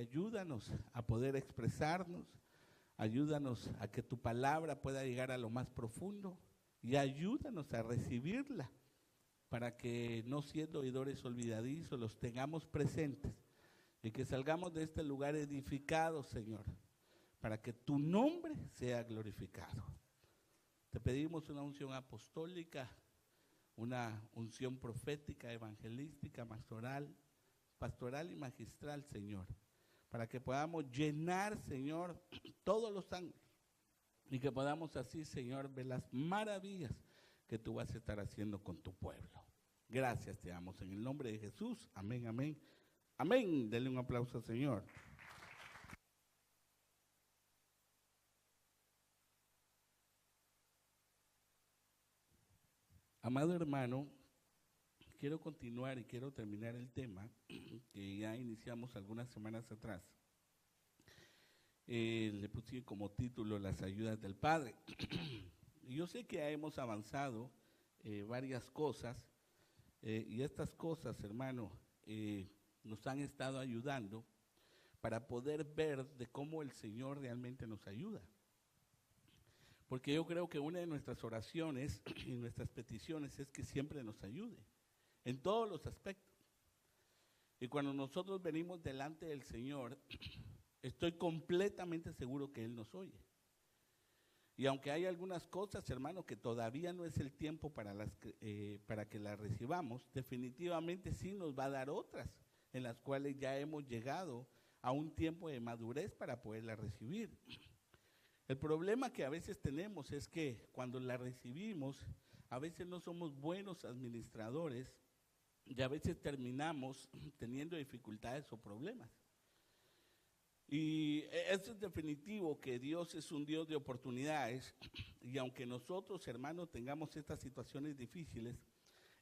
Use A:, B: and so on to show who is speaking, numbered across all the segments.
A: ayúdanos a poder expresarnos, ayúdanos a que tu palabra pueda llegar a lo más profundo y ayúdanos a recibirla para que no siendo oidores olvidadizos los tengamos presentes y que salgamos de este lugar edificados, Señor, para que tu nombre sea glorificado. Te pedimos una unción apostólica, una unción profética, evangelística, pastoral y magistral, Señor, para que podamos llenar, Señor, todos los ángulos y que podamos así, Señor, ver las maravillas que tú vas a estar haciendo con tu pueblo. Gracias te damos en el nombre de Jesús. Amén, amén, amén. Denle un aplauso al Señor. Amado hermano, quiero continuar y quiero terminar el tema que ya iniciamos algunas semanas atrás. Le puse como título Las ayudas del Padre. Y yo sé que hemos avanzado varias cosas y estas cosas, hermano, nos han estado ayudando para poder ver de cómo el Señor realmente nos ayuda. Porque yo creo que una de nuestras oraciones y nuestras peticiones es que siempre nos ayude, en todos los aspectos. Y cuando nosotros venimos delante del Señor, estoy completamente seguro que Él nos oye. Y aunque hay algunas cosas, hermano, que todavía no es el tiempo para que las recibamos, definitivamente sí nos va a dar otras, en las cuales ya hemos llegado a un tiempo de madurez para poderlas recibir. El problema que a veces tenemos es que cuando la recibimos, a veces no somos buenos administradores y a veces terminamos teniendo dificultades o problemas. Y eso es definitivo, que Dios es un Dios de oportunidades y aunque nosotros, hermanos, tengamos estas situaciones difíciles,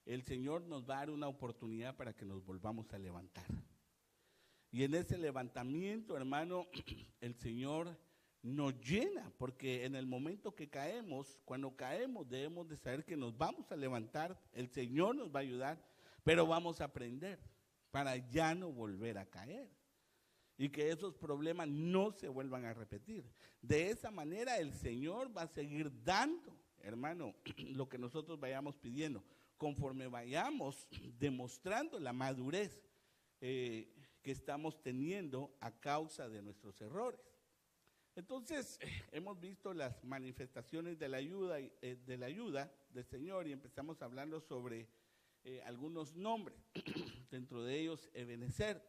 A: el Señor nos va a dar una oportunidad para que nos volvamos a levantar. Y en ese levantamiento, hermano, el Señor nos llena, porque en el momento que caemos, cuando caemos debemos de saber que nos vamos a levantar, el Señor nos va a ayudar, pero vamos a aprender para ya no volver a caer y que esos problemas no se vuelvan a repetir. De esa manera el Señor va a seguir dando, hermano, lo que nosotros vayamos pidiendo, conforme vayamos demostrando la madurez que estamos teniendo a causa de nuestros errores. Entonces, hemos visto las manifestaciones de la ayuda del Señor y empezamos hablando sobre algunos nombres, dentro de ellos Ebenezer,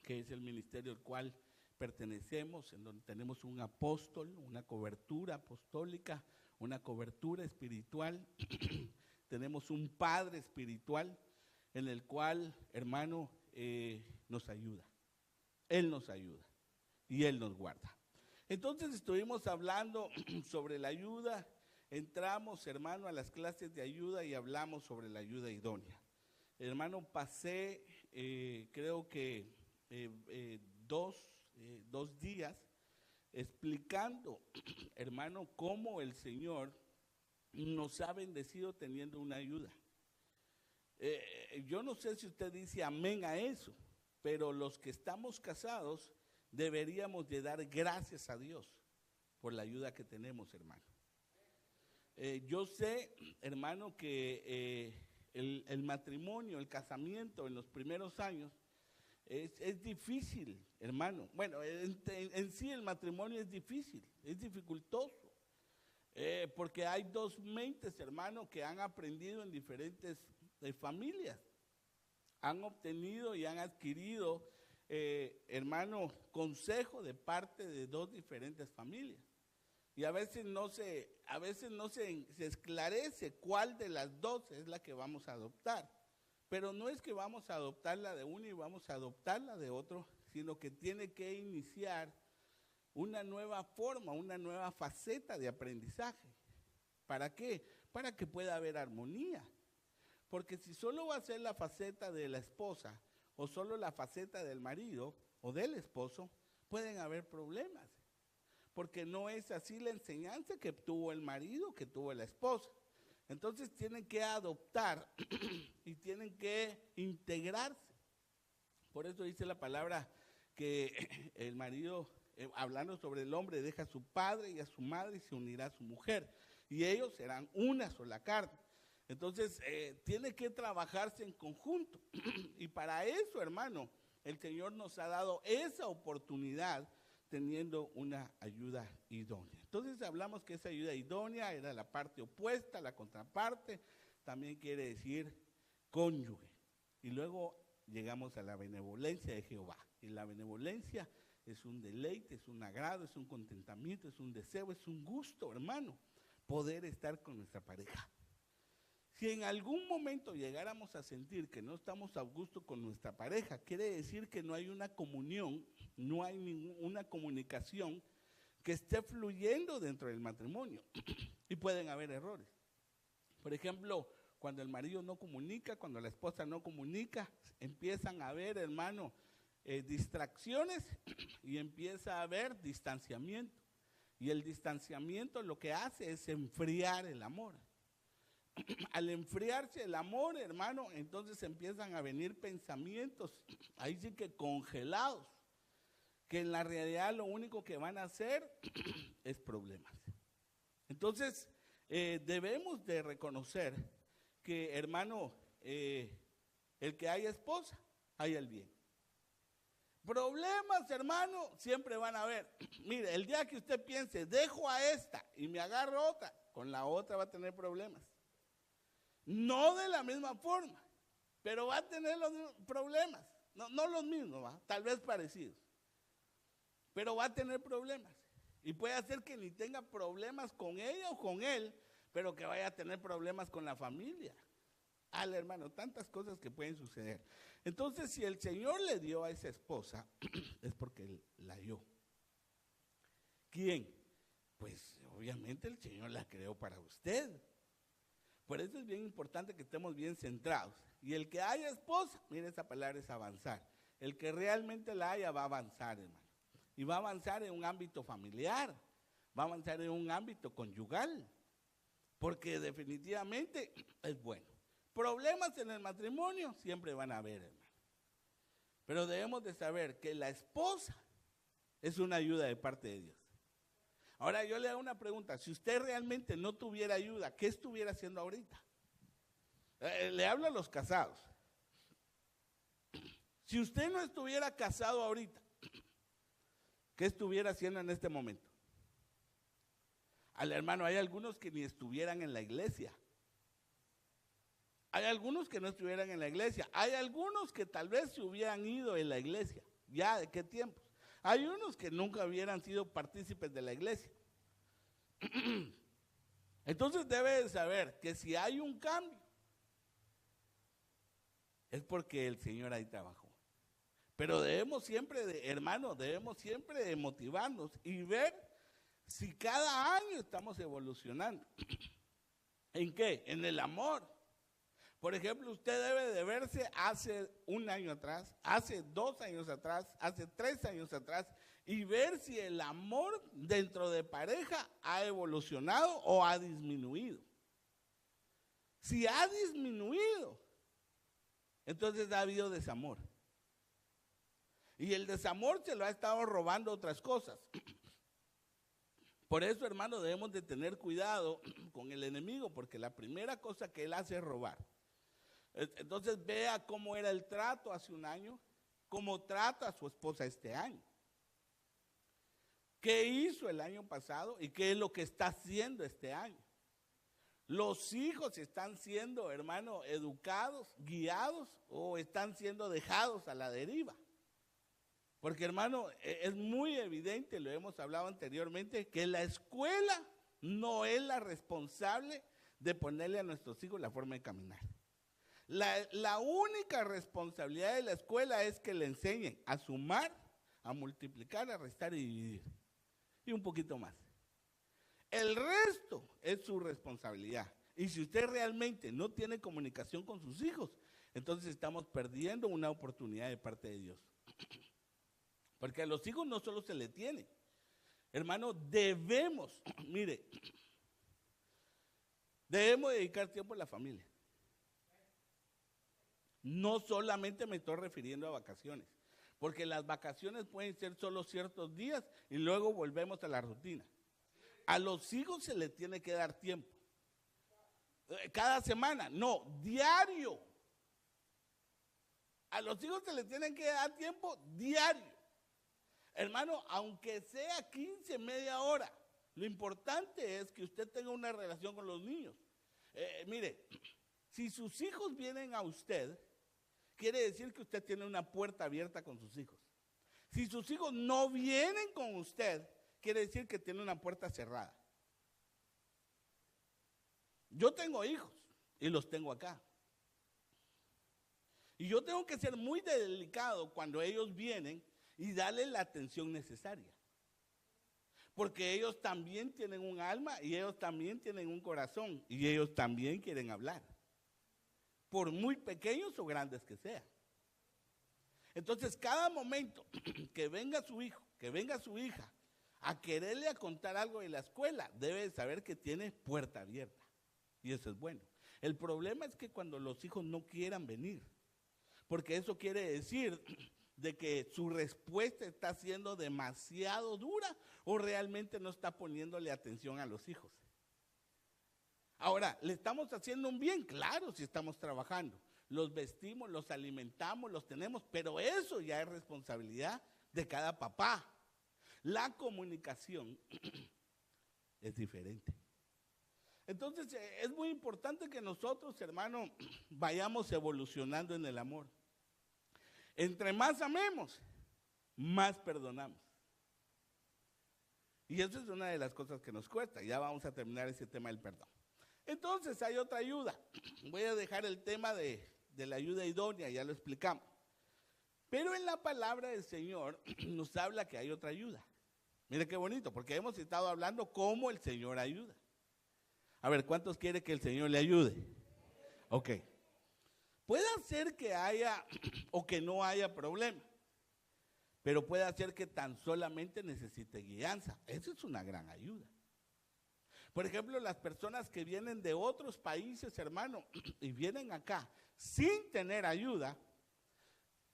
A: que es el ministerio al cual pertenecemos, en donde tenemos un apóstol, una cobertura apostólica, una cobertura espiritual, tenemos un padre espiritual en el cual, hermano, nos ayuda, Él nos ayuda y Él nos guarda. Entonces estuvimos hablando sobre la ayuda, entramos, hermano, a las clases de ayuda y hablamos sobre la ayuda idónea. Hermano, pasé, creo que dos días explicando, hermano, cómo el Señor nos ha bendecido teniendo una ayuda. Yo no sé si usted dice amén a eso, pero los que estamos casados deberíamos de dar gracias a Dios por la ayuda que tenemos, hermano. Yo sé, hermano, que el matrimonio, el casamiento en los primeros años es difícil, hermano. Bueno, en sí el matrimonio es difícil, es dificultoso, porque hay dos mentes, hermano, que han aprendido en diferentes familias, han obtenido y han adquirido, hermano, consejo de parte de dos diferentes familias. Y a veces no se esclarece cuál de las dos es la que vamos a adoptar. Pero no es que vamos a adoptar la de uno y vamos a adoptar la de otro, sino que tiene que iniciar una nueva forma, una nueva faceta de aprendizaje. ¿Para qué? Para que pueda haber armonía. Porque si solo va a ser la faceta de la esposa o solo la faceta del marido o del esposo, pueden haber problemas. Porque no es así la enseñanza que tuvo el marido, que tuvo la esposa. Entonces tienen que adoptar y tienen que integrarse. Por eso dice la palabra que el marido, hablando sobre el hombre, deja a su padre y a su madre y se unirá a su mujer. Y ellos serán una sola carne. Entonces, tiene que trabajarse en conjunto. Y para eso, hermano, el Señor nos ha dado esa oportunidad teniendo una ayuda idónea. Entonces, hablamos que esa ayuda idónea era la parte opuesta, la contraparte, también quiere decir cónyuge. Y luego llegamos a la benevolencia de Jehová. Y la benevolencia es un deleite, es un agrado, es un contentamiento, es un deseo, es un gusto, hermano, poder estar con nuestra pareja. Si en algún momento llegáramos a sentir que no estamos a gusto con nuestra pareja, quiere decir que no hay una comunión, no hay ninguna comunicación que esté fluyendo dentro del matrimonio. Y pueden haber errores. Por ejemplo, cuando el marido no comunica, cuando la esposa no comunica, empiezan a haber, hermano, distracciones y empieza a haber distanciamiento. Y el distanciamiento lo que hace es enfriar el amor. Al enfriarse el amor, hermano, entonces empiezan a venir pensamientos, ahí sí que congelados, que en la realidad lo único que van a hacer es problemas. Entonces, debemos de reconocer que, hermano, el que haya esposa, haya el bien. Problemas, hermano, siempre van a haber. Mire, el día que usted piense, dejo a esta y me agarro otra, con la otra va a tener problemas. No de la misma forma, pero va a tener los problemas. No los mismos, ¿va? Tal vez parecidos. Pero va a tener problemas. Y puede hacer que ni tenga problemas con ella o con él, pero que vaya a tener problemas con la familia. Hermano, tantas cosas que pueden suceder. Entonces, si el Señor le dio a esa esposa, es porque Él la dio. ¿Quién? Pues obviamente el Señor la creó para usted. Por eso es bien importante que estemos bien centrados. Y el que haya esposa, mire, esa palabra es avanzar. El que realmente la haya va a avanzar, hermano. Y va a avanzar en un ámbito familiar, va a avanzar en un ámbito conyugal, porque definitivamente es bueno. Problemas en el matrimonio siempre van a haber, hermano. Pero debemos de saber que la esposa es una ayuda de parte de Dios. Ahora yo le hago una pregunta, si usted realmente no tuviera ayuda, ¿qué estuviera haciendo ahorita? Le hablo a los casados. Si usted no estuviera casado ahorita, ¿qué estuviera haciendo en este momento? Al hermano, hay algunos que ni estuvieran en la iglesia. Hay algunos que no estuvieran en la iglesia. Hay algunos que tal vez se hubieran ido en la iglesia. ¿Ya de qué tiempos? Hay unos que nunca hubieran sido partícipes de la iglesia. Entonces debe de saber que si hay un cambio, es porque el Señor ahí trabajó. Pero debemos siempre, hermano, debemos siempre de motivarnos y ver si cada año estamos evolucionando. ¿En qué? En el amor. Por ejemplo, usted debe de verse hace un año atrás, hace 2 años atrás, hace 3 años atrás y ver si el amor dentro de pareja ha evolucionado o ha disminuido. Si ha disminuido, entonces ha habido desamor. Y el desamor se lo ha estado robando otras cosas. Por eso, hermano, debemos de tener cuidado con el enemigo, porque la primera cosa que él hace es robar. Entonces vea cómo era el trato hace un año, cómo trata a su esposa este año. ¿Qué hizo el año pasado y qué es lo que está haciendo este año? Los hijos están siendo, hermano, educados, guiados o están siendo dejados a la deriva. Porque, hermano, es muy evidente, lo hemos hablado anteriormente, que la escuela no es la responsable de ponerle a nuestros hijos la forma de caminar. La única responsabilidad de la escuela es que le enseñen a sumar, a multiplicar, a restar y dividir. Y un poquito más. El resto es su responsabilidad. Y si usted realmente no tiene comunicación con sus hijos, entonces estamos perdiendo una oportunidad de parte de Dios. Porque a los hijos no solo se le tiene. Hermano, debemos, mire, debemos dedicar tiempo a la familia. No solamente me estoy refiriendo a vacaciones, Porque las vacaciones pueden ser solo ciertos días y luego volvemos a la rutina. A los hijos se les tiene que dar tiempo. Cada semana, no, diario. A los hijos se les tiene que dar tiempo diario. Hermano, aunque sea 15, media hora, lo importante es que usted tenga una relación con los niños. Mire, si sus hijos vienen a usted, quiere decir que usted tiene una puerta abierta con sus hijos. Si sus hijos no vienen con usted, quiere decir que tiene una puerta cerrada. Yo tengo hijos y los tengo acá. Y yo tengo que ser muy delicado cuando ellos vienen y darles la atención necesaria. Porque ellos también tienen un alma y ellos también tienen un corazón y ellos también quieren hablar. Por muy pequeños o grandes que sean. Entonces, cada momento que venga su hijo, que venga su hija a quererle a contar algo de la escuela, debe saber que tiene puerta abierta. Y eso es bueno. El problema es que cuando los hijos no quieran venir, porque eso quiere decir de que su respuesta está siendo demasiado dura o realmente no está poniéndole atención a los hijos. Ahora, ¿le estamos haciendo un bien? Claro, si estamos trabajando. Los vestimos, los alimentamos, los tenemos, pero eso ya es responsabilidad de cada papá. La comunicación es diferente. Entonces, es muy importante que nosotros, hermano, vayamos evolucionando en el amor. Entre más amemos, más perdonamos. Y eso es una de las cosas que nos cuesta. Ya vamos a terminar ese tema del perdón. Entonces, hay otra ayuda. Voy a dejar el tema de la ayuda idónea, ya lo explicamos. Pero en la palabra del Señor nos habla que hay otra ayuda. Mire qué bonito, porque hemos estado hablando cómo el Señor ayuda. A ver, ¿cuántos quiere que el Señor le ayude? Ok. Puede ser que haya o que no haya problema, pero puede ser que tan solamente necesite guianza. Eso es una gran ayuda. Por ejemplo, las personas que vienen de otros países, hermano, y vienen acá sin tener ayuda,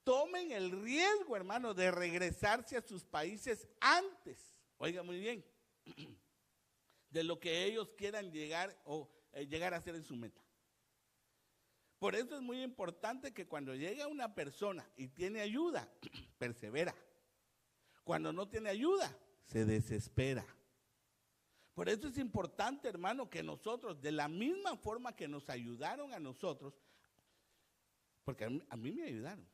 A: tomen el riesgo, hermano, de regresarse a sus países antes, oiga muy bien, de lo que ellos quieran llegar o llegar a ser en su meta. Por eso es muy importante que cuando llega una persona y tiene ayuda, persevera. Cuando no tiene ayuda, se desespera. Por eso es importante, hermano, que nosotros, de la misma forma que nos ayudaron a nosotros, porque a mí me ayudaron.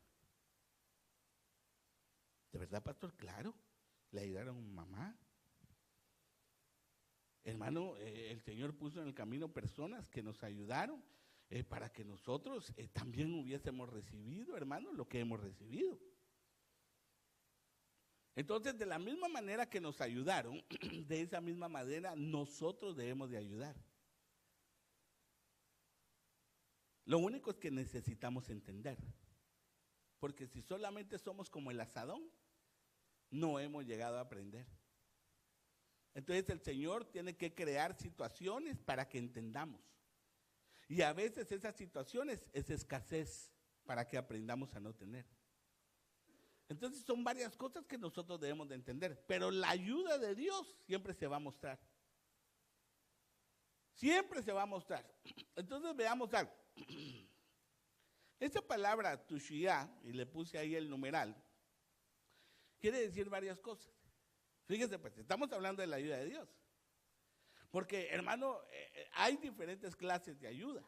A: ¿De verdad, pastor? Claro, le ayudaron a mi mamá. Hermano, el Señor puso en el camino personas que nos ayudaron para que nosotros también hubiésemos recibido, hermano, lo que hemos recibido. Entonces, de la misma manera que nos ayudaron, de esa misma manera nosotros debemos de ayudar. Lo único es que necesitamos entender, porque si solamente somos como el asadón, no hemos llegado a aprender. Entonces el Señor tiene que crear situaciones para que entendamos. Y a veces esas situaciones es escasez para que aprendamos a no tener. Entonces son varias cosas que nosotros debemos de entender, pero la ayuda de Dios siempre se va a mostrar. Siempre se va a mostrar. Entonces veamos algo. Esta palabra tushia, y le puse ahí el numeral, quiere decir varias cosas. Fíjese, pues, estamos hablando de la ayuda de Dios. Porque, hermano, hay diferentes clases de ayuda.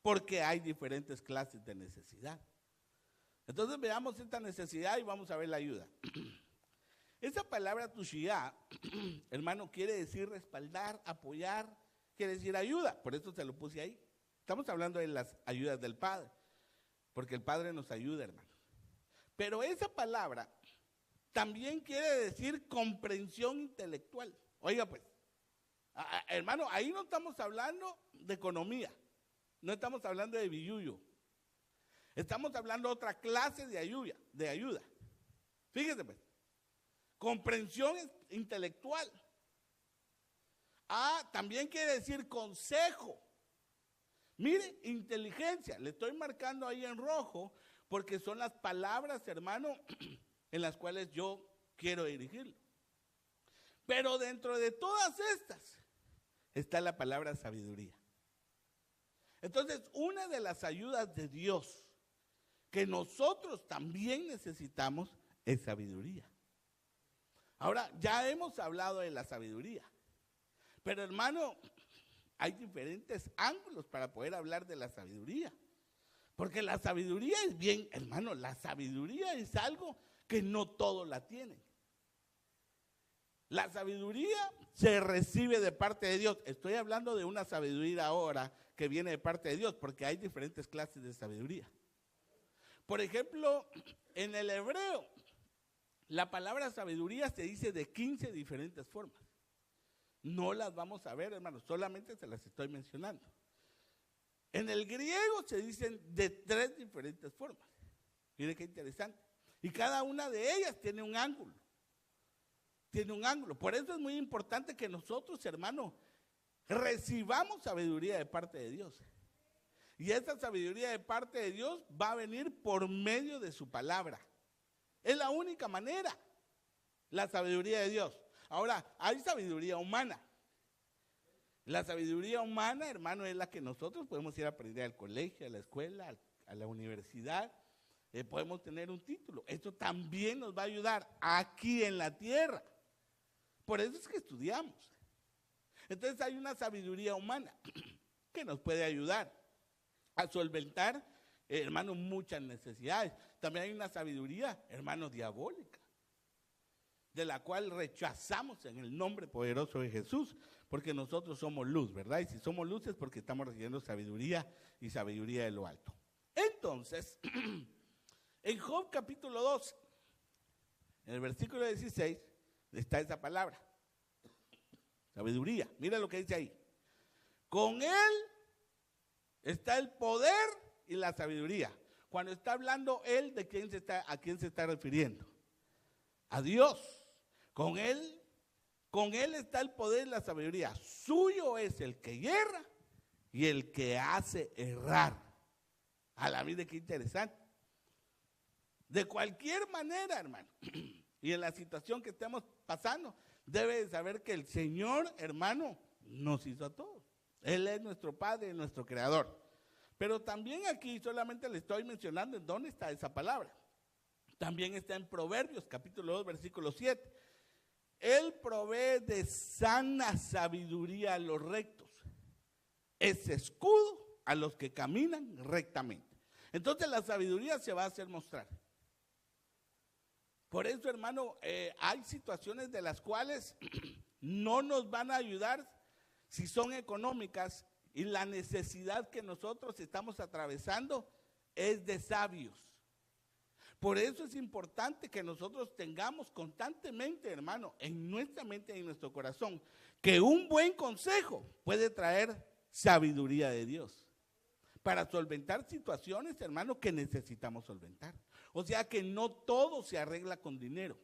A: Porque hay diferentes clases de necesidad. Entonces veamos esta necesidad y vamos a ver la ayuda. Esa palabra tushia, hermano, quiere decir respaldar, apoyar, quiere decir ayuda. Por eso se lo puse ahí. Estamos hablando de las ayudas del Padre. Porque el Padre nos ayuda, hermano. Pero esa palabra también quiere decir comprensión intelectual. Oiga, pues, hermano, ahí no estamos hablando de economía. No estamos hablando de billuyo. Estamos hablando de otra clase de ayuda. Fíjese, pues. Comprensión intelectual. También quiere decir consejo. Mire, inteligencia. Le estoy marcando ahí en rojo porque son las palabras, hermano, en las cuales yo quiero dirigirlo. Pero dentro de todas estas está la palabra sabiduría. Entonces, una de las ayudas de Dios que nosotros también necesitamos es sabiduría. Ahora, ya hemos hablado de la sabiduría, pero hermano, hay diferentes ángulos para poder hablar de la sabiduría. Porque la sabiduría es bien, hermano, la sabiduría es algo que no todos la tienen. La sabiduría se recibe de parte de Dios. Estoy hablando de una sabiduría ahora que viene de parte de Dios, porque hay diferentes clases de sabiduría. Por ejemplo, en el hebreo, la palabra sabiduría se dice de 15 diferentes formas. No las vamos a ver, hermanos, solamente se las estoy mencionando. En el griego se dicen de 3 diferentes formas. Mire qué interesante. Y cada una de ellas tiene un ángulo. Tiene un ángulo. Por eso es muy importante que nosotros, hermanos, recibamos sabiduría de parte de Dios. Y esa sabiduría de parte de Dios va a venir por medio de su palabra. Es la única manera, la sabiduría de Dios. Ahora, hay sabiduría humana. La sabiduría humana, hermano, es la que nosotros podemos ir a aprender al colegio, a la escuela, a la universidad. Podemos tener un título. Esto también nos va a ayudar aquí en la tierra. Por eso es que estudiamos. Entonces hay una sabiduría humana que nos puede ayudar a solventar, hermano, muchas necesidades. También hay una sabiduría, hermano, diabólica, de la cual rechazamos en el nombre poderoso de Jesús, porque nosotros somos luz, ¿verdad? Y si somos luz es porque estamos recibiendo sabiduría y sabiduría de lo alto. Entonces, en Job capítulo 2, en el versículo 16, está esa palabra, sabiduría. Mira lo que dice ahí. Con él está el poder y la sabiduría. Cuando está hablando él, ¿a quién se está refiriendo? A Dios. Con él está el poder y la sabiduría. Suyo es el que hierra y el que hace errar. A la vida, qué interesante. De cualquier manera, hermano, y en la situación que estemos pasando, debe de saber que el Señor, hermano, nos hizo a todos. Él es nuestro Padre, nuestro Creador. Pero también aquí solamente le estoy mencionando en dónde está esa palabra. También está en Proverbios, capítulo 2, versículo 7. Él provee de sana sabiduría a los rectos. Es escudo a los que caminan rectamente. Entonces la sabiduría se va a hacer mostrar. Por eso, hermano, hay situaciones de las cuales no nos van a ayudar si son económicas, y la necesidad que nosotros estamos atravesando es de sabios. Por eso es importante que nosotros tengamos constantemente, hermano, en nuestra mente y en nuestro corazón, que un buen consejo puede traer sabiduría de Dios para solventar situaciones, hermano, que necesitamos solventar. O sea que no todo se arregla con dinero.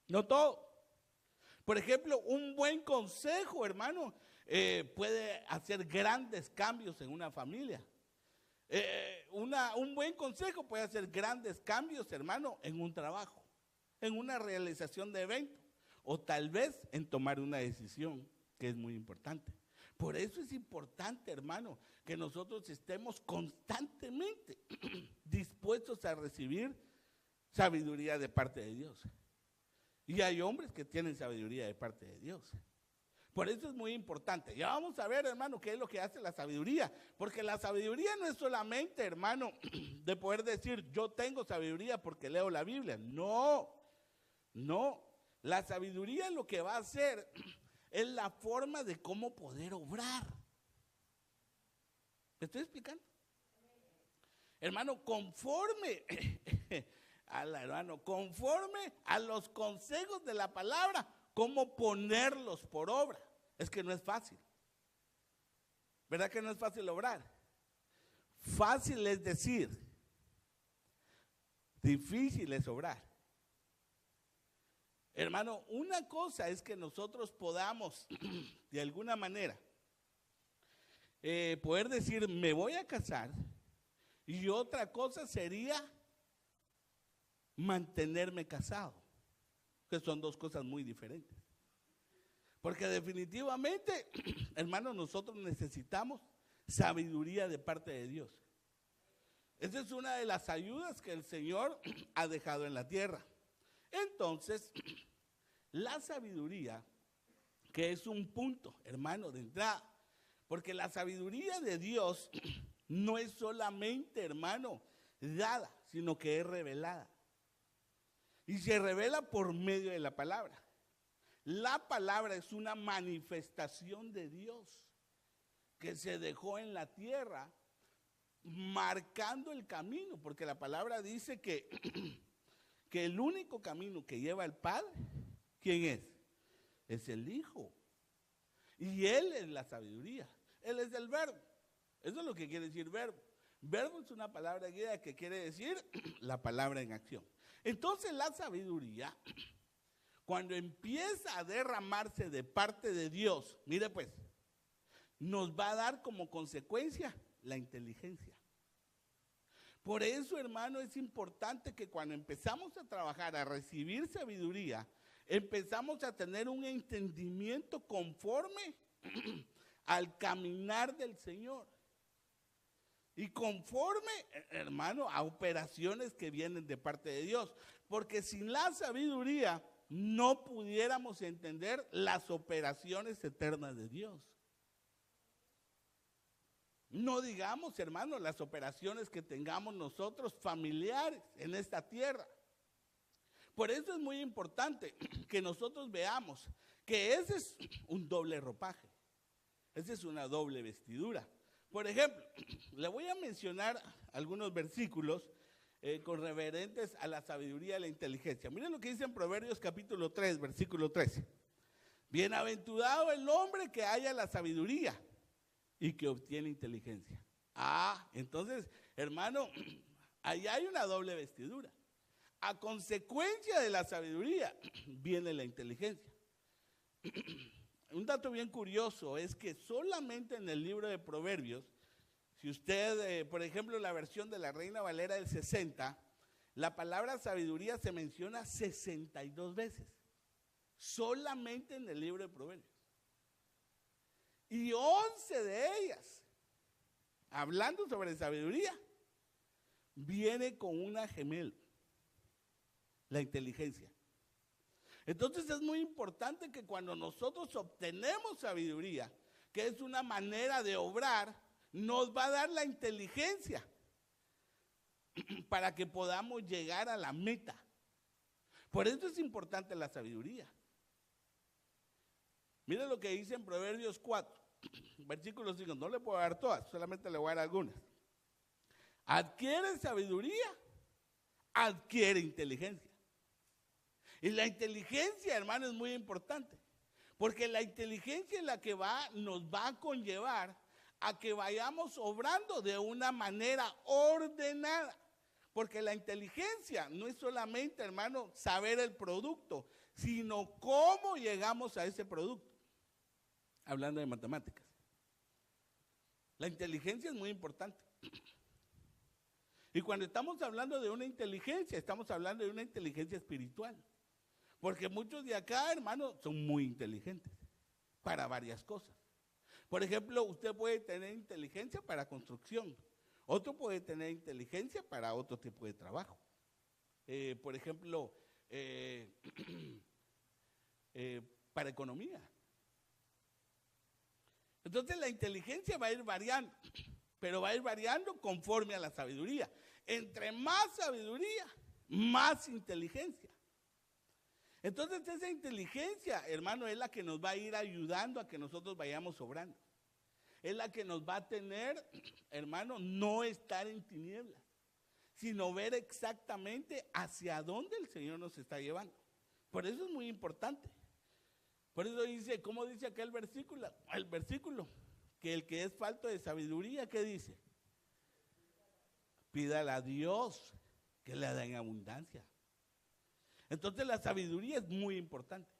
A: No todo. Por ejemplo, un buen consejo, hermano, puede hacer grandes cambios en una familia. Un buen consejo puede hacer grandes cambios, hermano, en un trabajo, en una realización de evento, o tal vez en tomar una decisión que es muy importante. Por eso es importante, hermano, que nosotros estemos constantemente dispuestos a recibir sabiduría de parte de Dios. Y hay hombres que tienen sabiduría de parte de Dios. Por eso es muy importante. Ya vamos a ver, hermano, qué es lo que hace la sabiduría. Porque la sabiduría no es solamente, hermano, de poder decir, yo tengo sabiduría porque leo la Biblia. No, no. La sabiduría lo que va a hacer es la forma de cómo poder obrar. ¿Me estoy explicando? Hermano, conforme a los consejos de la palabra, cómo ponerlos por obra. Es que no es fácil. ¿Verdad que no es fácil obrar? Fácil es decir, difícil es obrar. Hermano, una cosa es que nosotros podamos, de alguna manera, poder decir, me voy a casar Y otra cosa sería mantenerme casado, que son dos cosas muy diferentes. Porque definitivamente, hermanos, nosotros necesitamos sabiduría de parte de Dios. Esa es una de las ayudas que el Señor ha dejado en la tierra. Entonces, la sabiduría, que es un punto, hermano, de entrada, porque la sabiduría de Dios no es solamente, hermano, dada, sino que es revelada. Y se revela por medio de la palabra. La palabra es una manifestación de Dios que se dejó en la tierra, marcando el camino, porque la palabra dice que el único camino que lleva al Padre, ¿quién es? Es el Hijo. Y Él es la sabiduría, Él es el verbo. Eso es lo que quiere decir verbo. Verbo es una palabra griega que quiere decir la palabra en acción. Entonces la sabiduría, cuando empieza a derramarse de parte de Dios, mire pues, nos va a dar como consecuencia la inteligencia. Por eso, hermano, es importante que cuando empezamos a trabajar, a recibir sabiduría, empezamos a tener un entendimiento conforme al caminar del Señor. Y conforme, hermano, a operaciones que vienen de parte de Dios. Porque sin la sabiduría no pudiéramos entender las operaciones eternas de Dios. No digamos, hermano, las operaciones que tengamos nosotros familiares en esta tierra. Por eso es muy importante que nosotros veamos que ese es un doble ropaje. Esa es una doble vestidura. Por ejemplo, le voy a mencionar algunos versículos con referentes a la sabiduría y la inteligencia. Miren lo que dice en Proverbios capítulo 3, versículo 13. Bienaventurado el hombre que haya la sabiduría y que obtiene inteligencia. Entonces, hermano, ahí hay una doble vestidura. A consecuencia de la sabiduría viene la inteligencia. Un dato bien curioso es que solamente en el libro de Proverbios, si usted, por ejemplo, la versión de la Reina Valera del 60, la palabra sabiduría se menciona 62 veces. Solamente en el libro de Proverbios. Y 11 de ellas, hablando sobre sabiduría, viene con una gemela, la inteligencia. Entonces es muy importante que cuando nosotros obtenemos sabiduría, que es una manera de obrar, nos va a dar la inteligencia para que podamos llegar a la meta. Por eso es importante la sabiduría. Miren lo que dice en Proverbios 4, versículo 5. No le puedo dar todas, solamente le voy a dar algunas. Adquiere sabiduría, adquiere inteligencia. Y la inteligencia, hermano, es muy importante. Porque la inteligencia es la que nos va a conllevar a que vayamos obrando de una manera ordenada. Porque la inteligencia no es solamente, hermano, saber el producto, sino cómo llegamos a ese producto. Hablando de matemáticas. La inteligencia es muy importante. Y cuando estamos hablando de una inteligencia, estamos hablando de una inteligencia espiritual. Porque muchos de acá, hermano, son muy inteligentes para varias cosas. Por ejemplo, usted puede tener inteligencia para construcción. Otro puede tener inteligencia para otro tipo de trabajo. Por ejemplo, para economía. Entonces la inteligencia va a ir variando, pero va a ir variando conforme a la sabiduría. Entre más sabiduría, más inteligencia. Entonces esa inteligencia, hermano, es la que nos va a ir ayudando a que nosotros vayamos obrando. Es la que nos va a tener, hermano, no estar en tinieblas, sino ver exactamente hacia dónde el Señor nos está llevando. Por eso es muy importante. Por eso dice, ¿cómo dice aquel versículo? El versículo, que el que es falto de sabiduría, ¿qué dice? Pídale a Dios que le dé en abundancia. Entonces la sabiduría es muy importante.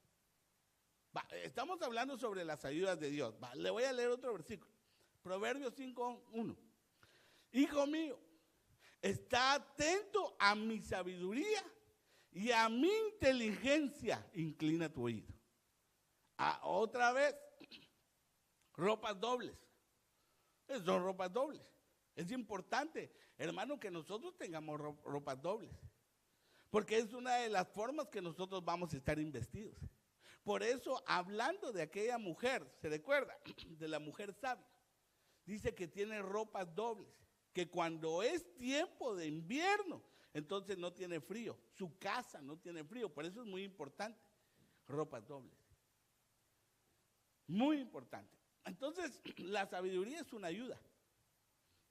A: Estamos hablando sobre las ayudas de Dios. Le voy a leer otro versículo. Proverbios 5:1. Hijo mío, está atento a mi sabiduría y a mi inteligencia. Inclina tu oído. Otra vez, ropas dobles. Son ropas dobles. Es importante, hermano, que nosotros tengamos ropas dobles. Porque es una de las formas que nosotros vamos a estar investidos. Por eso, hablando de aquella mujer, ¿se recuerda? De la mujer sabia. Dice que tiene ropas dobles, que cuando es tiempo de invierno, entonces no tiene frío. Su casa no tiene frío, por eso es muy importante. Ropas dobles. Muy importante. Entonces, la sabiduría es una ayuda.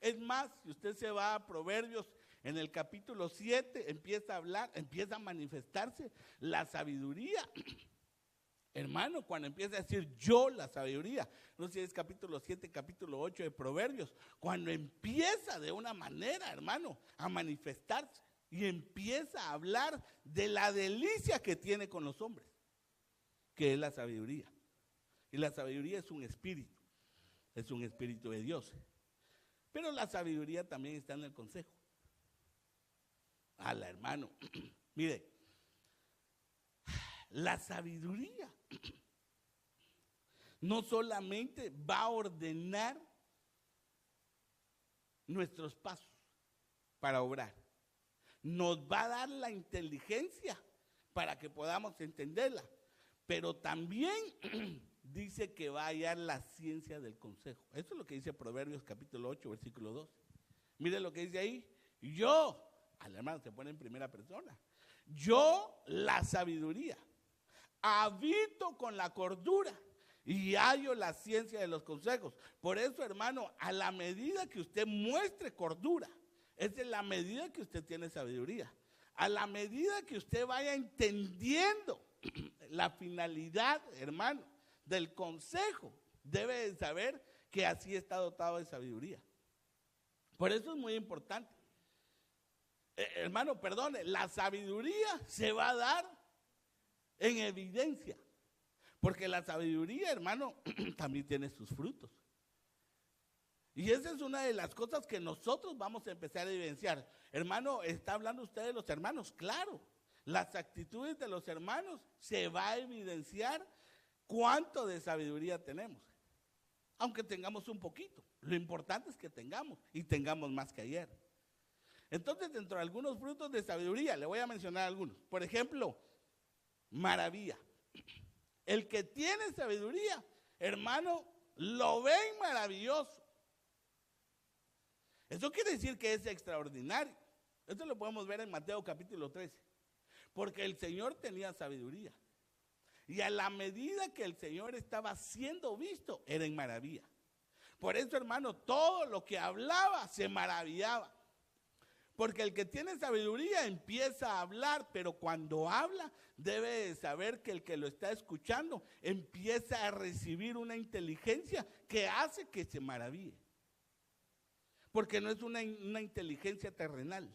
A: Es más, si usted se va a Proverbios, en el capítulo 7, empieza a hablar, empieza a manifestarse la sabiduría. Hermano, cuando empieza a decir yo la sabiduría, no sé si es capítulo 7, capítulo 8 de Proverbios, cuando empieza de una manera, hermano, a manifestarse y empieza a hablar de la delicia que tiene con los hombres, que es la sabiduría. Y la sabiduría es un espíritu de Dios. Pero la sabiduría también está en el consejo. Hermano, mire, la sabiduría no solamente va a ordenar nuestros pasos para obrar, nos va a dar la inteligencia para que podamos entenderla, pero también dice que va a hallar la ciencia del consejo. Eso es lo que dice Proverbios capítulo 8, versículo 2. Mire lo que dice ahí. Yo, al hermano se pone en primera persona. Yo, la sabiduría, habito con la cordura y hallo la ciencia de los consejos. Por eso, hermano, a la medida que usted muestre cordura, es en la medida que usted tiene sabiduría. A la medida que usted vaya entendiendo la finalidad, hermano, del consejo, debe de saber que así está dotado de sabiduría. Por eso es muy importante. Hermano, perdone, la sabiduría se va a dar en evidencia. Porque la sabiduría, hermano, también tiene sus frutos. Y esa es una de las cosas que nosotros vamos a empezar a evidenciar. Hermano, ¿está hablando usted de los hermanos? Claro, las actitudes de los hermanos se va a evidenciar cuánto de sabiduría tenemos. Aunque tengamos un poquito, lo importante es que tengamos y tengamos más que ayer. Entonces, dentro de algunos frutos de sabiduría, le voy a mencionar algunos. Por ejemplo, maravilla. El que tiene sabiduría, hermano, lo ven maravilloso. Eso quiere decir que es extraordinario. Esto lo podemos ver en Mateo capítulo 13. Porque el Señor tenía sabiduría. Y a la medida que el Señor estaba siendo visto, era en maravilla. Por eso, hermano, todo lo que hablaba se maravillaba. Porque el que tiene sabiduría empieza a hablar, pero cuando habla debe saber que el que lo está escuchando empieza a recibir una inteligencia que hace que se maraville. Porque no es una inteligencia terrenal,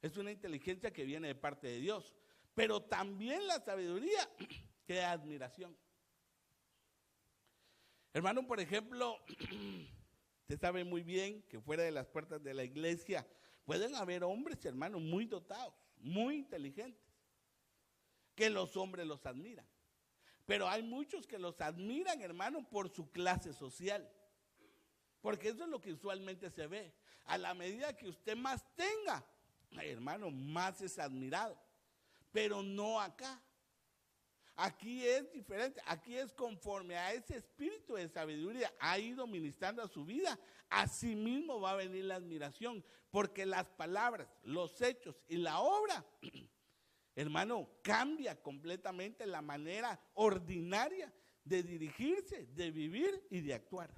A: es una inteligencia que viene de parte de Dios. Pero también la sabiduría crea admiración. Hermano, por ejemplo, usted sabe muy bien que fuera de las puertas de la iglesia pueden haber hombres, hermano, muy dotados, muy inteligentes, que los hombres los admiran. Pero hay muchos que los admiran, hermano, por su clase social. Porque eso es lo que usualmente se ve. A la medida que usted más tenga, hermano, más es admirado. Pero no acá. Aquí es diferente. Aquí es conforme a ese espíritu de sabiduría ha ido ministrando a su vida. Así mismo va a venir la admiración. Porque las palabras, los hechos y la obra, hermano, cambia completamente la manera ordinaria de dirigirse, de vivir y de actuar.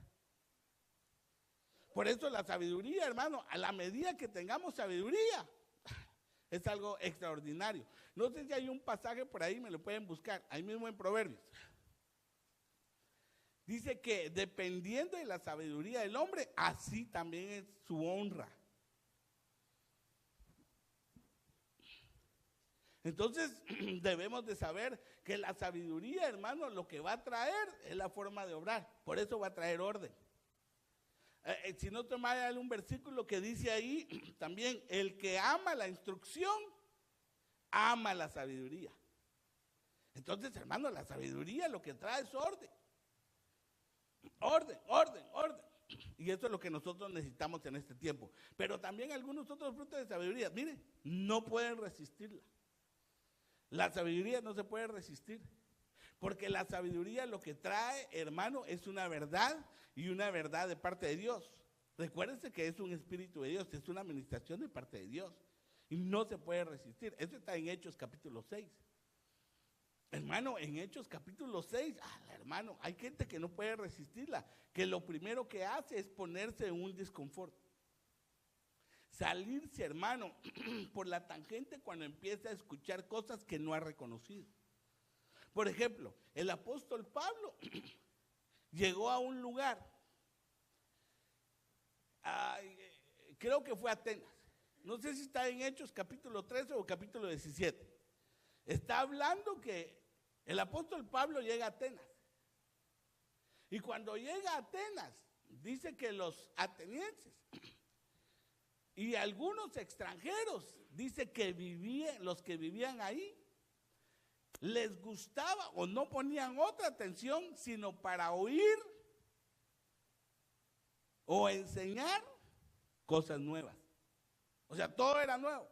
A: Por eso la sabiduría, hermano, a la medida que tengamos sabiduría, es algo extraordinario. No sé si hay un pasaje por ahí, me lo pueden buscar, ahí mismo en Proverbios. Dice que dependiendo de la sabiduría del hombre, así también es su honra. Entonces debemos de saber que la sabiduría, hermano, lo que va a traer es la forma de obrar. Por eso va a traer orden. Si no te vaya a dar un versículo que dice ahí también, el que ama la instrucción, ama la sabiduría. Entonces, hermano, la sabiduría lo que trae es orden. Orden, orden, orden. Y eso es lo que nosotros necesitamos en este tiempo. Pero también algunos otros frutos de sabiduría, mire, no pueden resistirla. La sabiduría no se puede resistir. Porque la sabiduría lo que trae, hermano, es una verdad y una verdad de parte de Dios. Recuérdense que es un espíritu de Dios, es una administración de parte de Dios. Y no se puede resistir. Eso está en Hechos capítulo 6. Hermano, en Hechos capítulo 6, hermano, hay gente que no puede resistirla, que lo primero que hace es ponerse en un disconfort. Salirse, hermano, por la tangente cuando empieza a escuchar cosas que no ha reconocido. Por ejemplo, el apóstol Pablo llegó a un lugar, creo que fue Atenas, no sé si está en Hechos capítulo 13 o capítulo 17. Está hablando que el apóstol Pablo llega a Atenas. Y cuando llega a Atenas, dice que los atenienses y algunos extranjeros, dice que los que vivían ahí, les gustaba o no ponían otra atención sino para oír o enseñar cosas nuevas. O sea, todo era nuevo.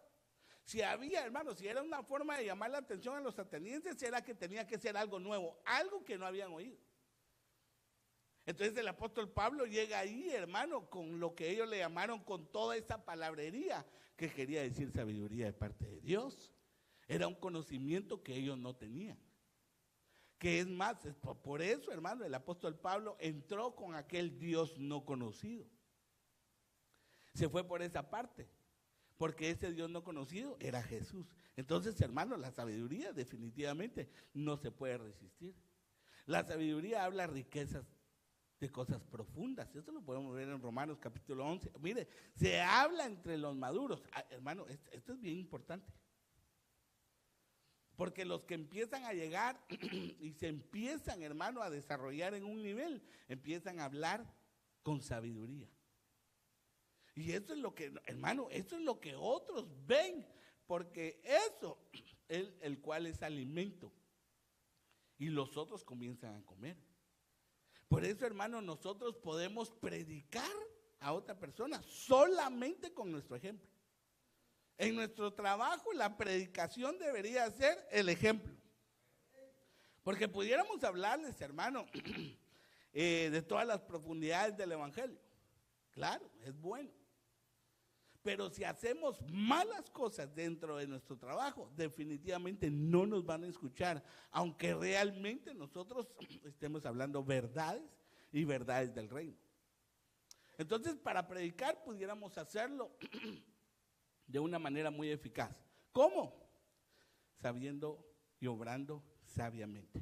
A: Si había, hermanos, si era una forma de llamar la atención a los atenienses, era que tenía que ser algo nuevo, algo que no habían oído. Entonces el apóstol Pablo llega ahí, hermano, con lo que ellos le llamaron, con toda esa palabrería que quería decir sabiduría de parte de Dios. Era un conocimiento que ellos no tenían. Que es más, por eso, hermano, el apóstol Pablo entró con aquel Dios no conocido. Se fue por esa parte. Porque ese Dios no conocido era Jesús. Entonces, hermano, la sabiduría definitivamente no se puede resistir. La sabiduría habla riquezas de cosas profundas. Esto lo podemos ver en Romanos capítulo 11. Mire, se habla entre los maduros. Hermano, esto es bien importante. Porque los que empiezan a llegar y se empiezan, hermano, a desarrollar en un nivel, empiezan a hablar con sabiduría. Y eso es lo que, hermano, eso es lo que otros ven, porque eso es el cual es alimento. Y los otros comienzan a comer. Por eso, hermano, nosotros podemos predicar a otra persona solamente con nuestro ejemplo. En nuestro trabajo la predicación debería ser el ejemplo. Porque pudiéramos hablarles, hermano, de todas las profundidades del evangelio. Claro, es bueno. Pero si hacemos malas cosas dentro de nuestro trabajo, definitivamente no nos van a escuchar, aunque realmente nosotros estemos hablando verdades y verdades del reino. Entonces, para predicar pudiéramos hacerlo de una manera muy eficaz. ¿Cómo? Sabiendo y obrando sabiamente.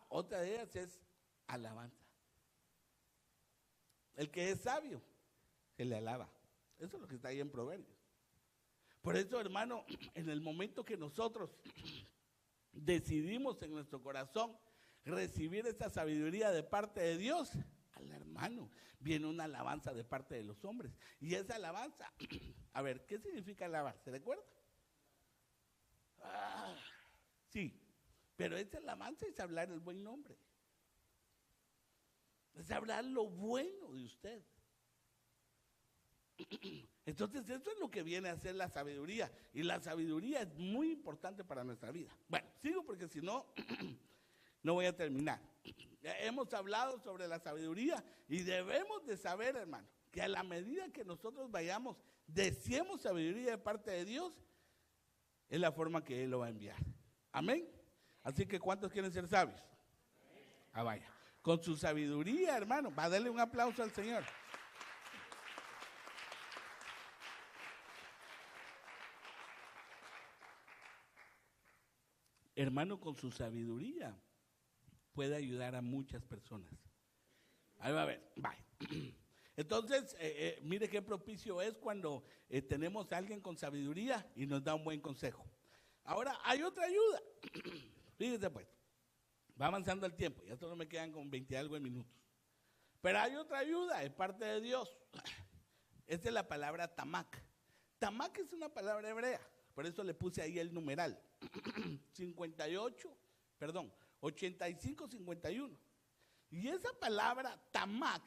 A: Otra de ellas es alabanza. El que es sabio, se le alaba. Eso es lo que está ahí en Proverbios. Por eso, hermano, en el momento que nosotros decidimos en nuestro corazón recibir esa sabiduría de parte de Dios, al hermano, viene una alabanza de parte de los hombres. Y esa alabanza, a ver, ¿qué significa alabar? ¿Se recuerda? Sí, pero esa alabanza es hablar el buen nombre. Es hablar lo bueno de usted. Entonces eso es lo que viene a ser la sabiduría. Y la sabiduría es muy importante para nuestra vida. Bueno, sigo porque si no, no voy a terminar. Hemos hablado sobre la sabiduría y debemos de saber, hermano, que a la medida que nosotros vayamos, deseemos sabiduría de parte de Dios, es la forma que Él lo va a enviar. Amén. Así que ¿cuántos quieren ser sabios? Vaya. Con su sabiduría, hermano, va a darle un aplauso al Señor. Hermano, con su sabiduría puede ayudar a muchas personas. Ahí va a ver, bye. Entonces, mire qué propicio es cuando tenemos a alguien con sabiduría y nos da un buen consejo. Ahora, hay otra ayuda. Fíjese pues, va avanzando el tiempo, ya solo me quedan con 20 algo de minutos. Pero hay otra ayuda de parte de Dios. Esta es la palabra tamak. Tamak es una palabra hebrea, por eso le puse ahí el numeral. 85-51. Y esa palabra tamak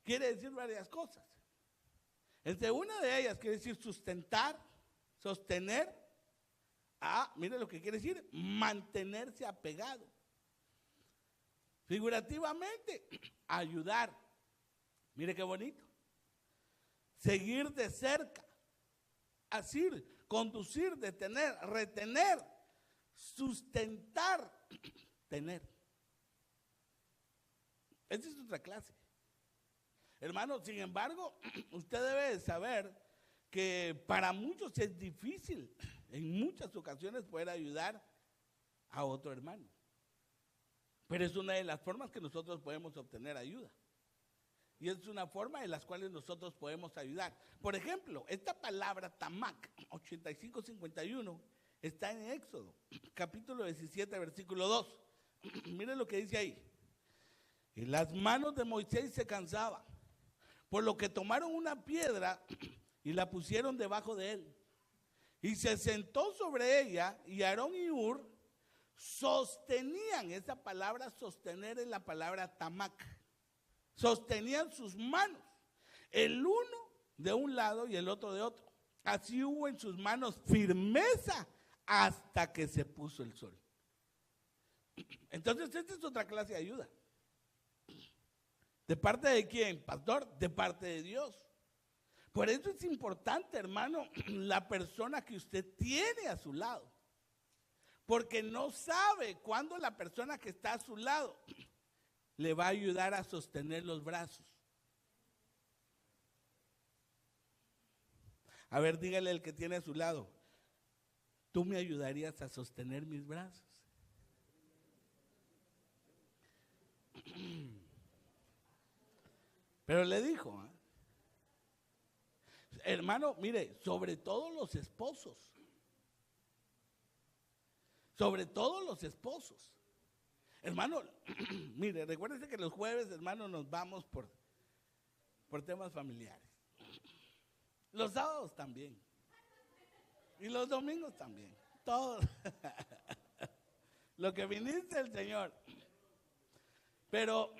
A: quiere decir varias cosas. Entre una de ellas quiere decir sustentar, sostener. Mire lo que quiere decir, mantenerse apegado. Figurativamente, ayudar. Mire qué bonito. Seguir de cerca, asir, conducir, detener, retener, sustentar, tener. Esa es otra clase. Hermano, sin embargo, usted debe saber que para muchos es difícil en muchas ocasiones poder ayudar a otro hermano. Pero es una de las formas que nosotros podemos obtener ayuda. Y es una forma en las cuales nosotros podemos ayudar. Por ejemplo, esta palabra tamak, 85-51, está en Éxodo, capítulo 17, versículo 2. Miren lo que dice ahí. Y las manos de Moisés se cansaban, por lo que tomaron una piedra y la pusieron debajo de él. Y se sentó sobre ella, y Aarón y Hur sostenían, esa palabra sostener es la palabra tamak. Sostenían sus manos, el uno de un lado y el otro de otro. Así hubo en sus manos firmeza hasta que se puso el sol. Entonces, esta es otra clase de ayuda. ¿De parte de quién, pastor? De parte de Dios. Por eso es importante, hermano, la persona que usted tiene a su lado. Porque no sabe cuándo la persona que está a su lado le va a ayudar a sostener los brazos. A ver, dígale al que tiene a su lado, ¿tú me ayudarías a sostener mis brazos? Pero le dijo, hermano, mire, sobre todo los esposos. Sobre todo los esposos. Hermano, mire, recuérdense que los jueves, hermano, nos vamos por temas familiares. Los sábados también. Y los domingos también. Todos. Lo que viniste el Señor. Pero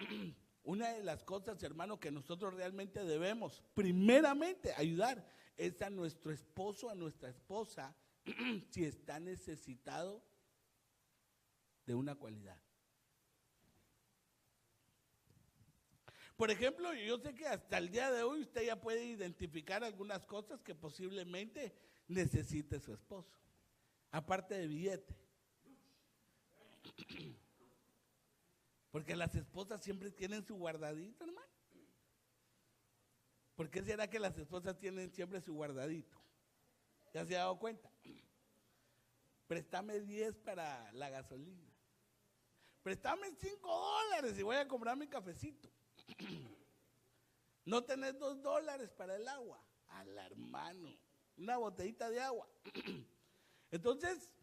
A: una de las cosas, hermano, que nosotros realmente debemos, primeramente, ayudar, es a nuestro esposo, a nuestra esposa, si está necesitado de una cualidad. Por ejemplo, yo sé que hasta el día de hoy usted ya puede identificar algunas cosas que posiblemente necesite su esposo, aparte de billete. Porque las esposas siempre tienen su guardadito, hermano. ¿Por qué será que las esposas tienen siempre su guardadito? ¿Ya se ha dado cuenta? Préstame 10 para la gasolina. Préstame $5 y voy a comprar mi cafecito. No tenés $2 para el agua. Al hermano, una botellita de agua. Entonces,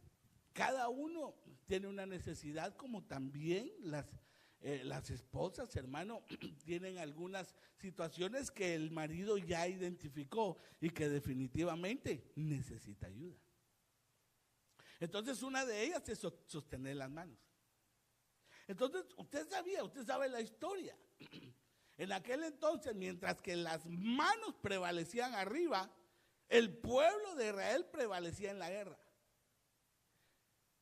A: cada uno tiene una necesidad, como también las esposas, hermano, tienen algunas situaciones que el marido ya identificó y que definitivamente necesita ayuda. Entonces, una de ellas es sostener las manos. Entonces, usted sabe la historia. En aquel entonces, mientras que las manos prevalecían arriba, el pueblo de Israel prevalecía en la guerra.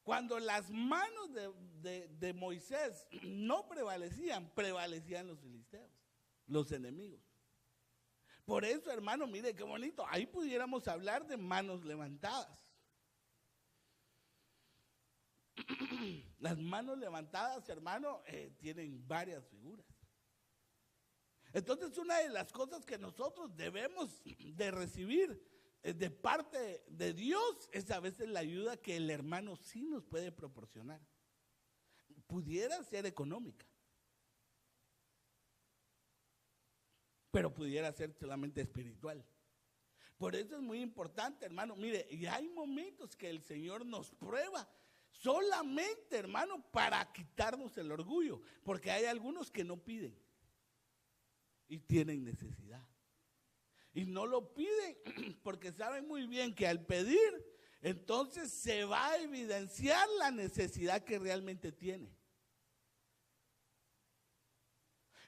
A: Cuando las manos de Moisés no prevalecían los filisteos, los enemigos. Por eso, hermano, mire qué bonito, ahí pudiéramos hablar de manos levantadas. Las manos levantadas, hermano, tienen varias figuras. Entonces, una de las cosas que nosotros debemos de recibir de parte de Dios es a veces la ayuda que el hermano sí nos puede proporcionar. Pudiera ser económica, pero pudiera ser solamente espiritual. Por eso es muy importante, hermano. Mire, y hay momentos que el Señor nos prueba solamente, hermano, para quitarnos el orgullo, porque hay algunos que no piden. y tienen necesidad. Y no lo piden porque saben muy bien que al pedir, entonces se va a evidenciar la necesidad que realmente tiene.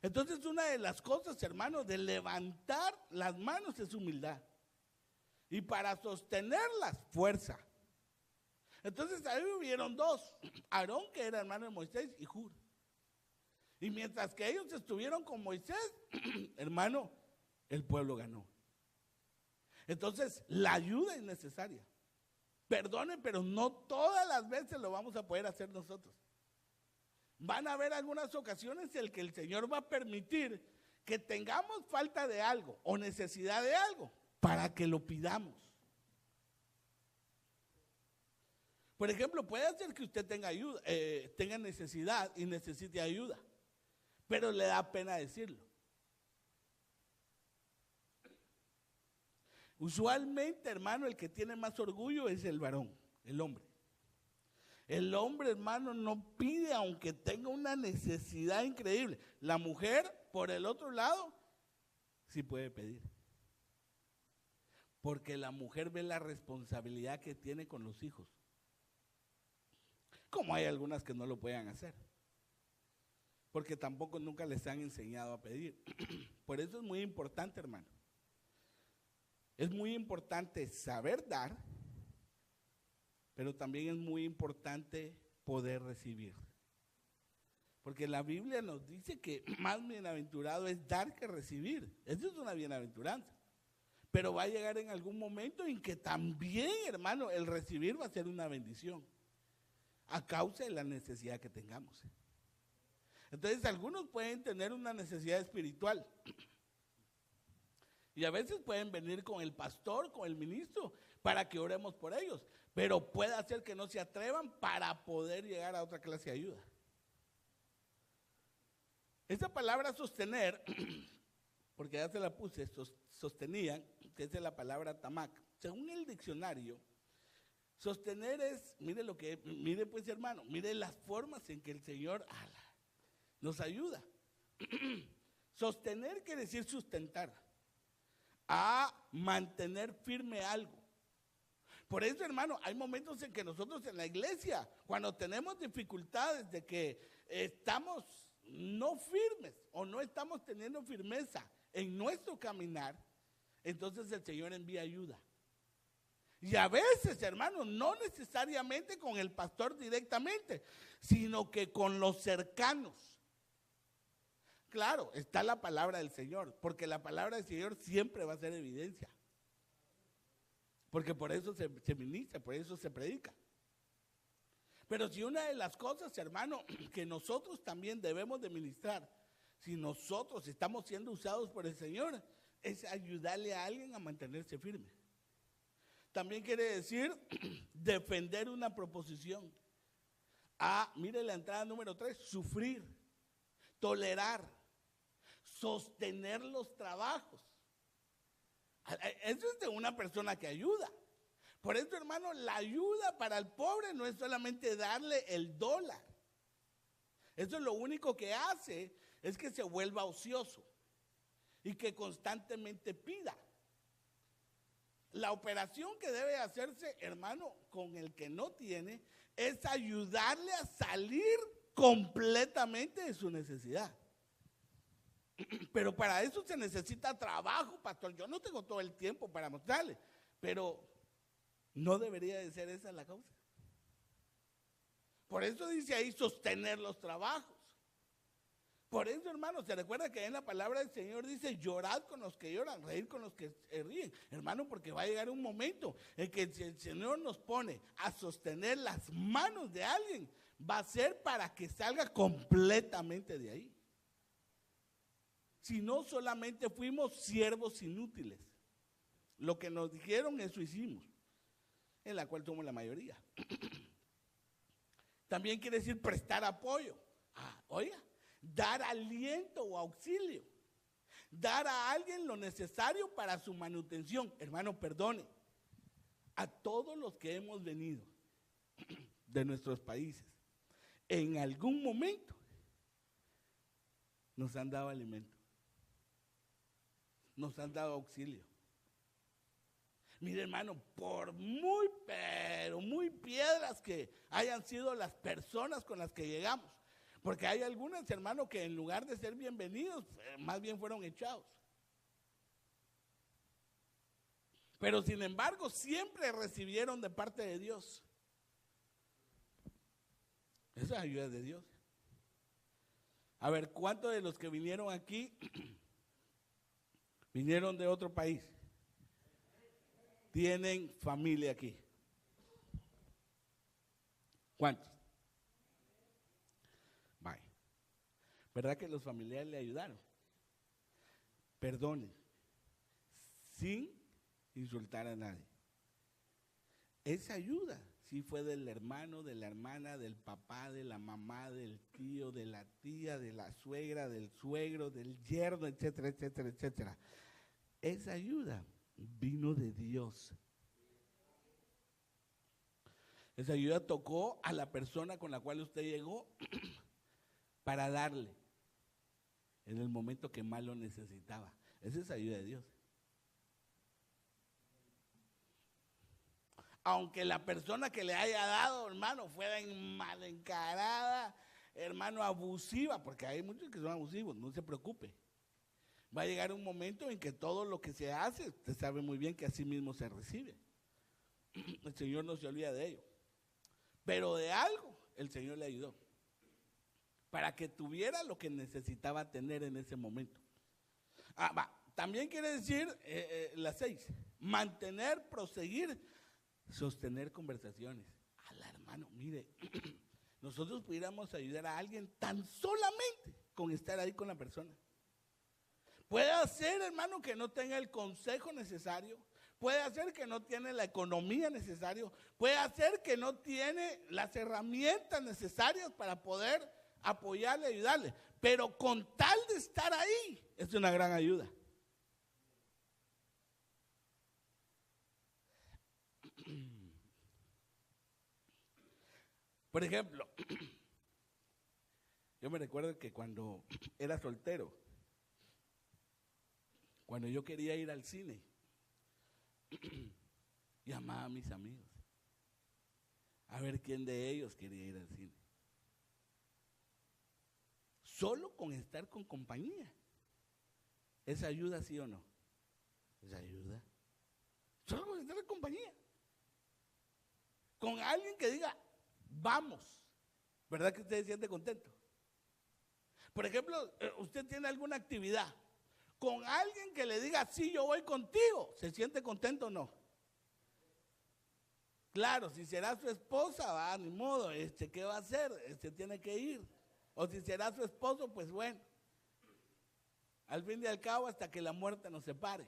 A: Entonces una de las cosas, hermanos, de levantar las manos es humildad. Y para sostenerlas, fuerza. Entonces ahí hubieron dos, Aarón, que era hermano de Moisés, y Hur. Y mientras que ellos estuvieron con Moisés, hermano, el pueblo ganó. Entonces la ayuda es necesaria. Perdonen, pero no todas las veces lo vamos a poder hacer nosotros. Van a haber algunas ocasiones en que el Señor va a permitir que tengamos falta de algo o necesidad de algo para que lo pidamos. Por ejemplo, puede ser que usted tenga ayuda, tenga necesidad y necesite ayuda, pero le da pena decirlo. Usualmente, hermano, el que tiene más orgullo es el varón, el hombre. El hombre, hermano, no pide aunque tenga una necesidad increíble. La mujer, por el otro lado, sí puede pedir. Porque la mujer ve la responsabilidad que tiene con los hijos. Como hay algunas que no lo puedan hacer. Porque tampoco nunca les han enseñado a pedir. Por eso es muy importante, hermano. Es muy importante saber dar, pero también es muy importante poder recibir. Porque la Biblia nos dice que más bienaventurado es dar que recibir. Eso es una bienaventuranza. Pero va a llegar en algún momento en que también, hermano, el recibir va a ser una bendición a causa de la necesidad que tengamos. Entonces, algunos pueden tener una necesidad espiritual. Y a veces pueden venir con el pastor, con el ministro, para que oremos por ellos. Pero puede ser que no se atrevan para poder llegar a otra clase de ayuda. Esta palabra sostener, porque ya se la puse, sostenían, que es la palabra tamac. Según el diccionario, sostener es, mire pues hermano, mire las formas en que el Señor nos ayuda. Sostener quiere decir sustentar, a mantener firme algo. Por eso, hermano, hay momentos en que nosotros en la iglesia, cuando tenemos dificultades de que estamos no firmes o no estamos teniendo firmeza en nuestro caminar, entonces el Señor envía ayuda. Y a veces, hermano, no necesariamente con el pastor directamente, sino que con los cercanos. Claro, está la palabra del Señor, porque la palabra del Señor siempre va a ser evidencia. Porque por eso se ministra, por eso se predica. Pero si una de las cosas, hermano, que nosotros también debemos de ministrar, si nosotros estamos siendo usados por el Señor, es ayudarle a alguien a mantenerse firme. También quiere decir defender una proposición. Mire la entrada número 3, sufrir, tolerar, sostener los trabajos. Eso es de una persona que ayuda. Por eso, hermano, la ayuda para el pobre no es solamente darle el dólar. Eso es lo único que hace, es que se vuelva ocioso y que constantemente pida. La operación que debe hacerse, hermano, con el que no tiene, es ayudarle a salir completamente de su necesidad. Pero para eso se necesita trabajo, pastor. Yo no tengo todo el tiempo para mostrarle, pero no debería de ser esa la causa. Por eso dice ahí sostener los trabajos. Por eso, hermano, se recuerda que en la palabra del Señor dice llorad con los que lloran, reír con los que ríen. Hermano, porque va a llegar un momento en que el Señor nos pone a sostener las manos de alguien, va a ser para que salga completamente de ahí. Si no, solamente fuimos siervos inútiles. Lo que nos dijeron, eso hicimos, en la cual somos la mayoría. También quiere decir prestar apoyo. Oiga, dar aliento o auxilio. Dar a alguien lo necesario para su manutención. Hermano, perdone. A todos los que hemos venido de nuestros países, en algún momento nos han dado alimento. nos han dado auxilio. Mire, hermano, por muy, pero muy piedras que hayan sido las personas con las que llegamos, porque hay algunos, hermano, que en lugar de ser bienvenidos, más bien fueron echados. Pero sin embargo, siempre recibieron de parte de Dios. Esa es ayuda de Dios. A ver, ¿cuántos de los que vinieron aquí vinieron de otro país? ¿Tienen familia aquí? ¿Cuántos? Vaya. ¿Verdad que los familiares le ayudaron? Perdonen, sin insultar a nadie. Esa ayuda sí fue del hermano, de la hermana, del papá, de la mamá, del tío, de la tía, de la suegra, del suegro, del yerno, etcétera, etcétera, etcétera. Esa ayuda vino de Dios. Esa ayuda tocó a la persona con la cual usted llegó para darle en el momento que más lo necesitaba. Esa es ayuda de Dios. Aunque la persona que le haya dado, hermano, fuera mal encarada, hermano, abusiva, porque hay muchos que son abusivos, no se preocupe. Va a llegar un momento en que todo lo que se hace, usted sabe muy bien que así mismo se recibe. El Señor no se olvida de ello. Pero de algo el Señor le ayudó, para que tuviera lo que necesitaba tener en ese momento. También quiere decir las 6, mantener, proseguir, sostener conversaciones. Hermano, mire, nosotros pudiéramos ayudar a alguien tan solamente con estar ahí con la persona. Puede ser, hermano, que no tenga el consejo necesario. Puede ser que no tiene la economía necesaria. Puede ser que no tiene las herramientas necesarias para poder apoyarle, ayudarle. Pero con tal de estar ahí, es una gran ayuda. Por ejemplo, yo me recuerdo que cuando era soltero, cuando yo quería ir al cine, llamaba a mis amigos a ver quién de ellos quería ir al cine. Solo con estar con compañía. ¿Esa ayuda sí o no? ¿Esa ayuda? Solo con estar en compañía. Con alguien que diga, vamos. ¿Verdad que usted se siente contento? Por ejemplo, usted tiene alguna actividad. Con alguien que le diga, sí, yo voy contigo, ¿se siente contento o no? Claro, si será su esposa, ni modo, ¿qué va a hacer? Tiene que ir. O si será su esposo, pues bueno. Al fin y al cabo, hasta que la muerte nos separe.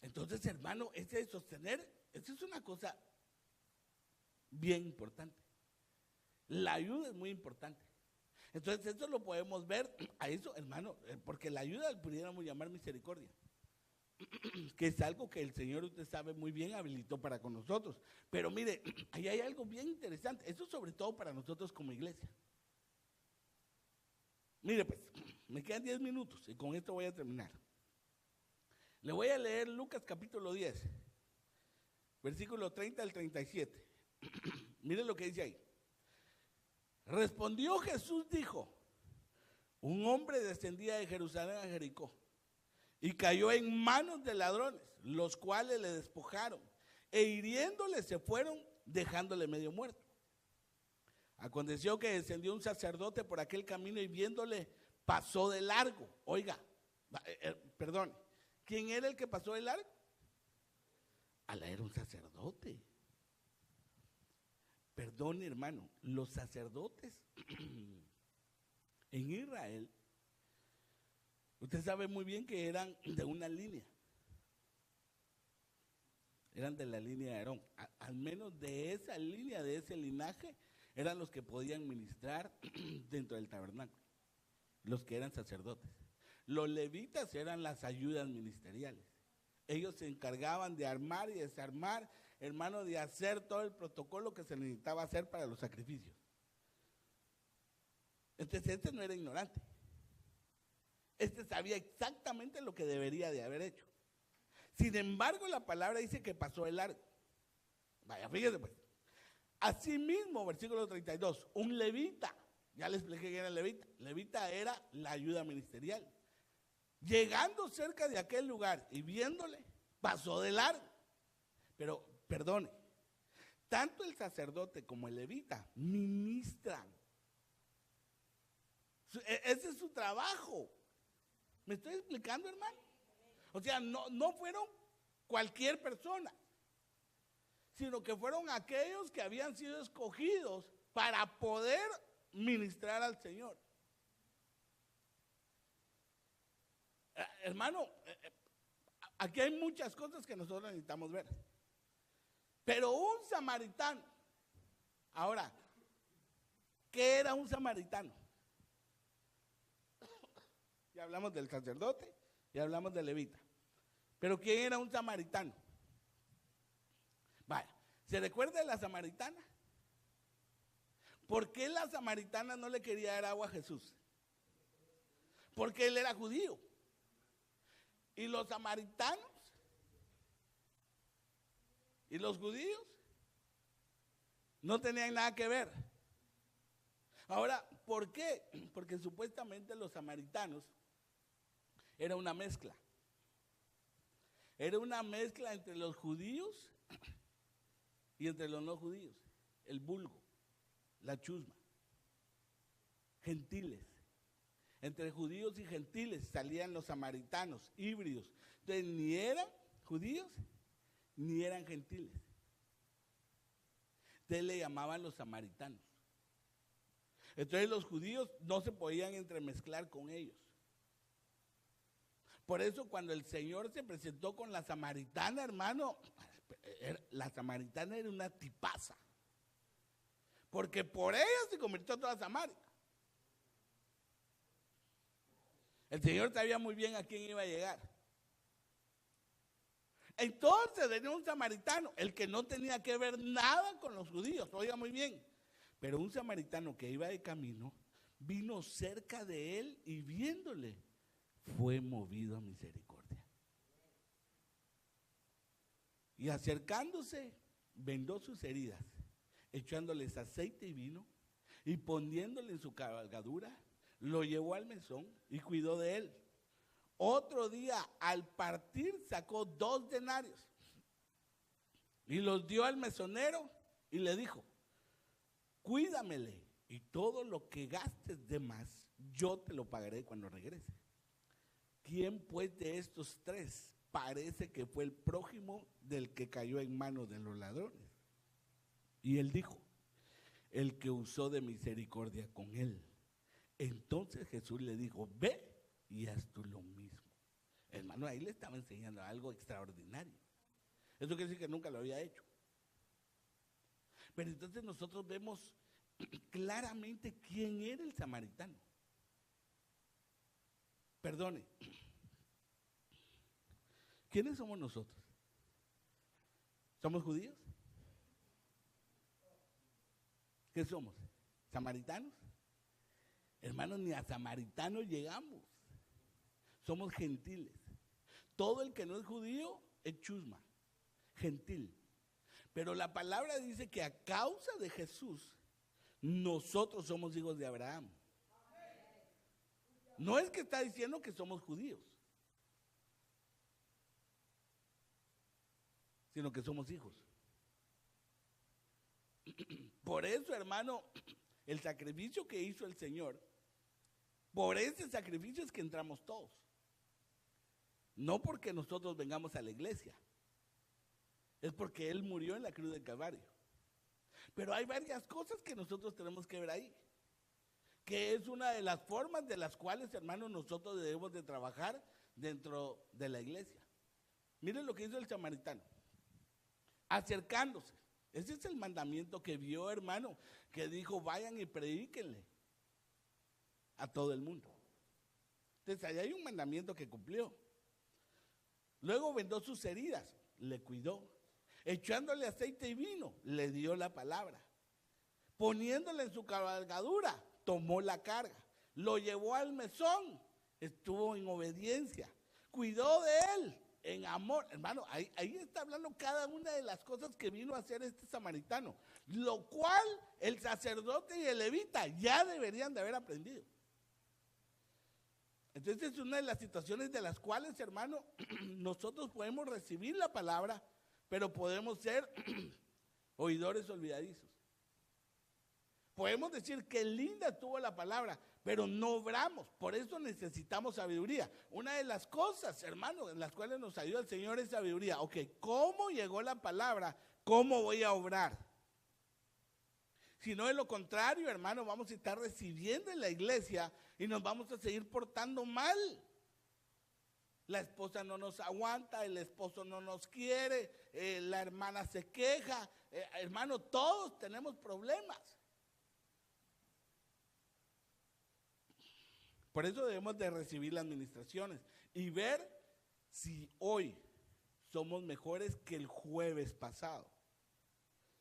A: Entonces, hermano, ese de sostener, eso es una cosa bien importante. La ayuda es muy importante. Entonces, eso lo podemos ver a eso, hermano, porque la ayuda pudiéramos llamar misericordia, que es algo que el Señor, usted sabe muy bien, habilitó para con nosotros. Pero mire, ahí hay algo bien interesante, eso sobre todo para nosotros como iglesia. Mire, pues, me quedan 10 minutos y con esto voy a terminar. Le voy a leer Lucas capítulo 10, versículo 30 al 37. Mire lo que dice ahí. Respondió Jesús, dijo, un hombre descendía de Jerusalén a Jericó y cayó en manos de ladrones, los cuales le despojaron e hiriéndole se fueron, dejándole medio muerto. Aconteció que descendió un sacerdote por aquel camino y viéndole pasó de largo. Oiga, perdón, ¿quién era el que pasó de largo? Era un sacerdote. Perdón, hermano, los sacerdotes en Israel, usted sabe muy bien que eran de una línea. Eran de la línea de Aarón. Al menos de esa línea, de ese linaje, eran los que podían ministrar dentro del tabernáculo, los que eran sacerdotes. Los levitas eran las ayudas ministeriales. Ellos se encargaban de armar y desarmar, hermano, de hacer todo el protocolo que se necesitaba hacer para los sacrificios. Entonces, este no era ignorante. Este sabía exactamente lo que debería de haber hecho. Sin embargo, la palabra dice que pasó de largo. Vaya, fíjese pues. Asimismo, versículo 32, un levita, ya les expliqué que era levita. Levita era la ayuda ministerial. Llegando cerca de aquel lugar y viéndole, pasó de largo. Pero, perdone, tanto el sacerdote como el levita ministran. Ese es su trabajo. ¿Me estoy explicando, hermano? O sea, no fueron cualquier persona, sino que fueron aquellos que habían sido escogidos para poder ministrar al Señor. Hermano, aquí hay muchas cosas que nosotros necesitamos ver. Pero un samaritano, ahora, ¿qué era un samaritano? Ya hablamos del sacerdote, ya hablamos del levita. Pero ¿quién era un samaritano? Vaya, ¿se recuerda de la samaritana? ¿Por qué la samaritana no le quería dar agua a Jesús? Porque él era judío. Y los samaritanos y los judíos no tenían nada que ver. Ahora, ¿por qué? Porque supuestamente los samaritanos era una mezcla. Era una mezcla entre los judíos y entre los no judíos. El vulgo, la chusma, gentiles. Entre judíos y gentiles salían los samaritanos, híbridos. Entonces ni eran judíos ni eran gentiles. Entonces le llamaban los samaritanos. Entonces los judíos no se podían entremezclar con ellos. Por eso cuando el Señor se presentó con la samaritana, hermano, la samaritana era una tipaza. Porque por ella se convirtió toda Samaria. El Señor sabía muy bien a quién iba a llegar. Entonces venía un samaritano, el que no tenía que ver nada con los judíos, oiga muy bien. Pero un samaritano que iba de camino, vino cerca de él y viéndole, fue movido a misericordia. Y acercándose, vendó sus heridas, echándoles aceite y vino, y poniéndole en su cabalgadura, lo llevó al mesón y cuidó de él. Otro día, al partir, sacó 2 denarios y los dio al mesonero y le dijo: cuídamele, y todo lo que gastes de más, yo te lo pagaré cuando regrese. ¿Quién pues de estos 3 parece que fue el prójimo del que cayó en manos de los ladrones? Y él dijo: el que usó de misericordia con él. Entonces Jesús le dijo: ve y haz tú lo mismo. Hermano, ahí le estaba enseñando algo extraordinario. Eso quiere decir que nunca lo había hecho. Pero entonces nosotros vemos claramente quién era el samaritano. Perdone, ¿quiénes somos nosotros? ¿Somos judíos? ¿Qué somos? ¿Samaritanos? Hermanos, ni a samaritanos llegamos. Somos gentiles. Todo el que no es judío es chusma, gentil. Pero la palabra dice que a causa de Jesús, nosotros somos hijos de Abraham. No es que está diciendo que somos judíos, sino que somos hijos. Por eso, hermano, el sacrificio que hizo el Señor, por ese sacrificio es que entramos todos. No porque nosotros vengamos a la iglesia, es porque Él murió en la cruz del Calvario. Pero hay varias cosas que nosotros tenemos que ver ahí, que es una de las formas de las cuales, hermanos, nosotros debemos de trabajar dentro de la iglesia. Miren lo que hizo el samaritano, acercándose. Ese es el mandamiento que vio, hermano, que dijo: vayan y predíquenle a todo el mundo. Entonces, ahí hay un mandamiento que cumplió. Luego vendó sus heridas, le cuidó. Echándole aceite y vino, le dio la palabra. Poniéndole en su cabalgadura, tomó la carga. Lo llevó al mesón estuvo en obediencia, cuidó de él en amor. Hermano, ahí está hablando cada una de las cosas que vino a hacer este samaritano, lo cual el sacerdote y el levita ya deberían de haber aprendido. Entonces es una de las situaciones de las cuales, hermano, nosotros podemos recibir la palabra, pero podemos ser oidores olvidadizos. Podemos decir que linda estuvo la palabra, pero no obramos. Por eso necesitamos sabiduría. Una de las cosas, hermano, en las cuales nos ayuda el Señor es sabiduría. Ok, ¿cómo llegó la palabra? ¿Cómo voy a obrar? Si no, de lo contrario, hermano, vamos a estar recibiendo en la iglesia y nos vamos a seguir portando mal. La esposa no nos aguanta, el esposo no nos quiere, la hermana se queja. Hermano, todos tenemos problemas. Por eso debemos de recibir las administraciones y ver si hoy somos mejores que el jueves pasado.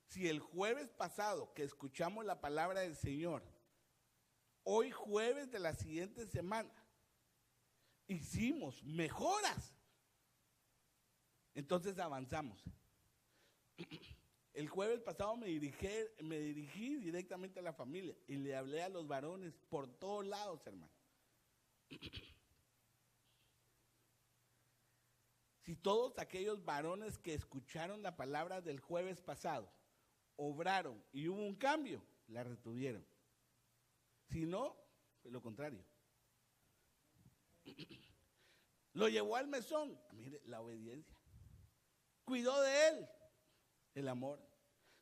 A: Si el jueves pasado que escuchamos la palabra del Señor, hoy jueves de la siguiente semana, hicimos mejoras, entonces avanzamos. El jueves pasado me dirigí directamente a la familia y le hablé a los varones por todos lados, hermano. Si todos aquellos varones que escucharon la palabra del jueves pasado obraron y hubo un cambio, la retuvieron. Si no, fue lo contrario. Lo llevó al mesón, mire, la obediencia. Cuidó de él, el amor.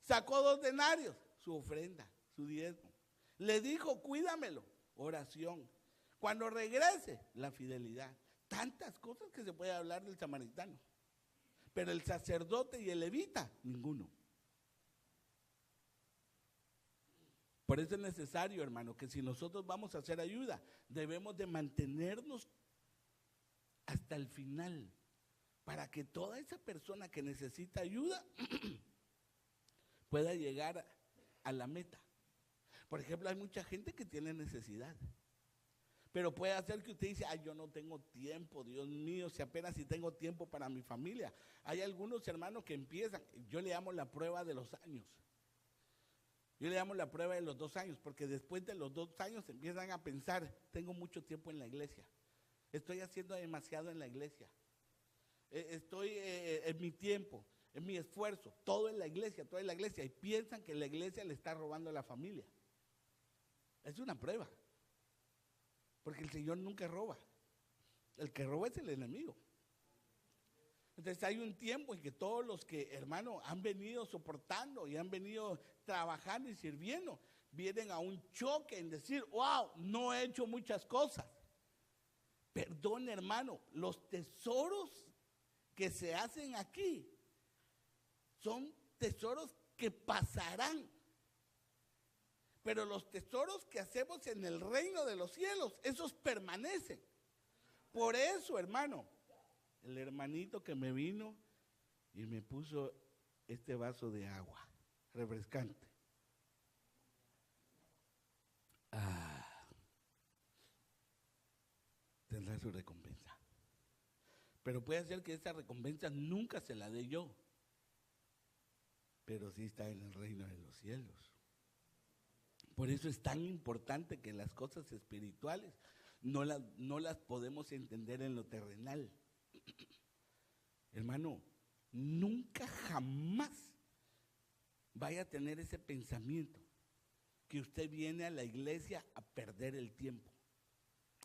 A: Sacó 2 denarios, su ofrenda, su diezmo. Le dijo, cuídamelo, oración. Cuando regrese, la fidelidad. Tantas cosas que se puede hablar del samaritano. Pero el sacerdote y el levita, ninguno. Por eso es necesario, hermano, que si nosotros vamos a hacer ayuda, debemos de mantenernos hasta el final, para que toda esa persona que necesita ayuda pueda llegar a la meta. Por ejemplo, hay mucha gente que tiene necesidad, pero puede hacer que usted dice, ay, yo no tengo tiempo, Dios mío, si apenas si tengo tiempo para mi familia. Hay algunos hermanos que empiezan, yo le llamo la prueba de los años. Yo le llamo la prueba de los 2 años, porque después de los 2 años empiezan a pensar, tengo mucho tiempo en la iglesia, estoy haciendo demasiado en la iglesia, estoy en mi tiempo, en mi esfuerzo, todo en la iglesia, y piensan que la iglesia le está robando a la familia. Es una prueba, porque el Señor nunca roba, el que roba es el enemigo. Entonces hay un tiempo en que todos los que, hermano, han venido soportando y han venido trabajando y sirviendo, vienen a un choque en decir, wow, no he hecho muchas cosas. Perdón, hermano, los tesoros que se hacen aquí son tesoros que pasarán. Pero los tesoros que hacemos en el reino de los cielos, esos permanecen. Por eso, hermano, el hermanito que me vino y me puso este vaso de agua refrescante. Tendrá su recompensa. Pero puede ser que esa recompensa nunca se la dé yo, pero sí está en el reino de los cielos. Por eso es tan importante que las cosas espirituales no las podemos entender en lo terrenal. Hermano, nunca jamás vaya a tener ese pensamiento que usted viene a la iglesia a perder el tiempo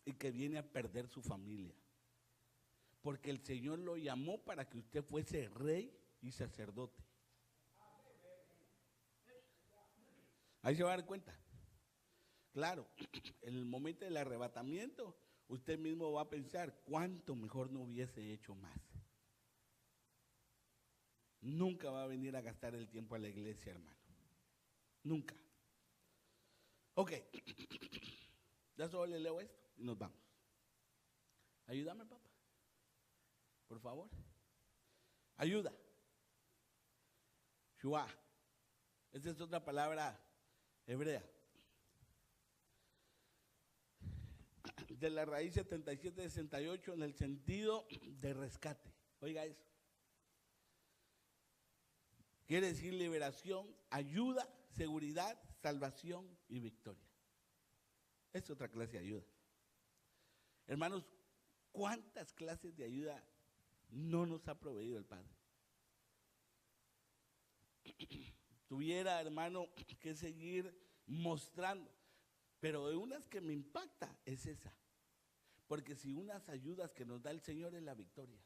A: y que viene a perder su familia. Porque el Señor lo llamó para que usted fuese rey y sacerdote. Ahí se va a dar cuenta. Claro, en el momento del arrebatamiento, usted mismo va a pensar, ¿cuánto mejor no hubiese hecho más? Nunca va a venir a gastar el tiempo a la iglesia, hermano. Nunca. Ok, ya solo le leo esto y nos vamos. Ayúdame, papá. Por favor. Ayuda. Shua. Esa es otra palabra hebrea. de la raíz 7768 en el sentido de rescate. Oiga eso. Quiere decir liberación, ayuda, seguridad, salvación y victoria. Es otra clase de ayuda. Hermanos, ¿cuántas clases de ayuda no nos ha proveído el Padre? Tuviera, hermano, que seguir mostrando, pero de unas que me impacta es esa, porque si unas ayudas que nos da el Señor es la victoria,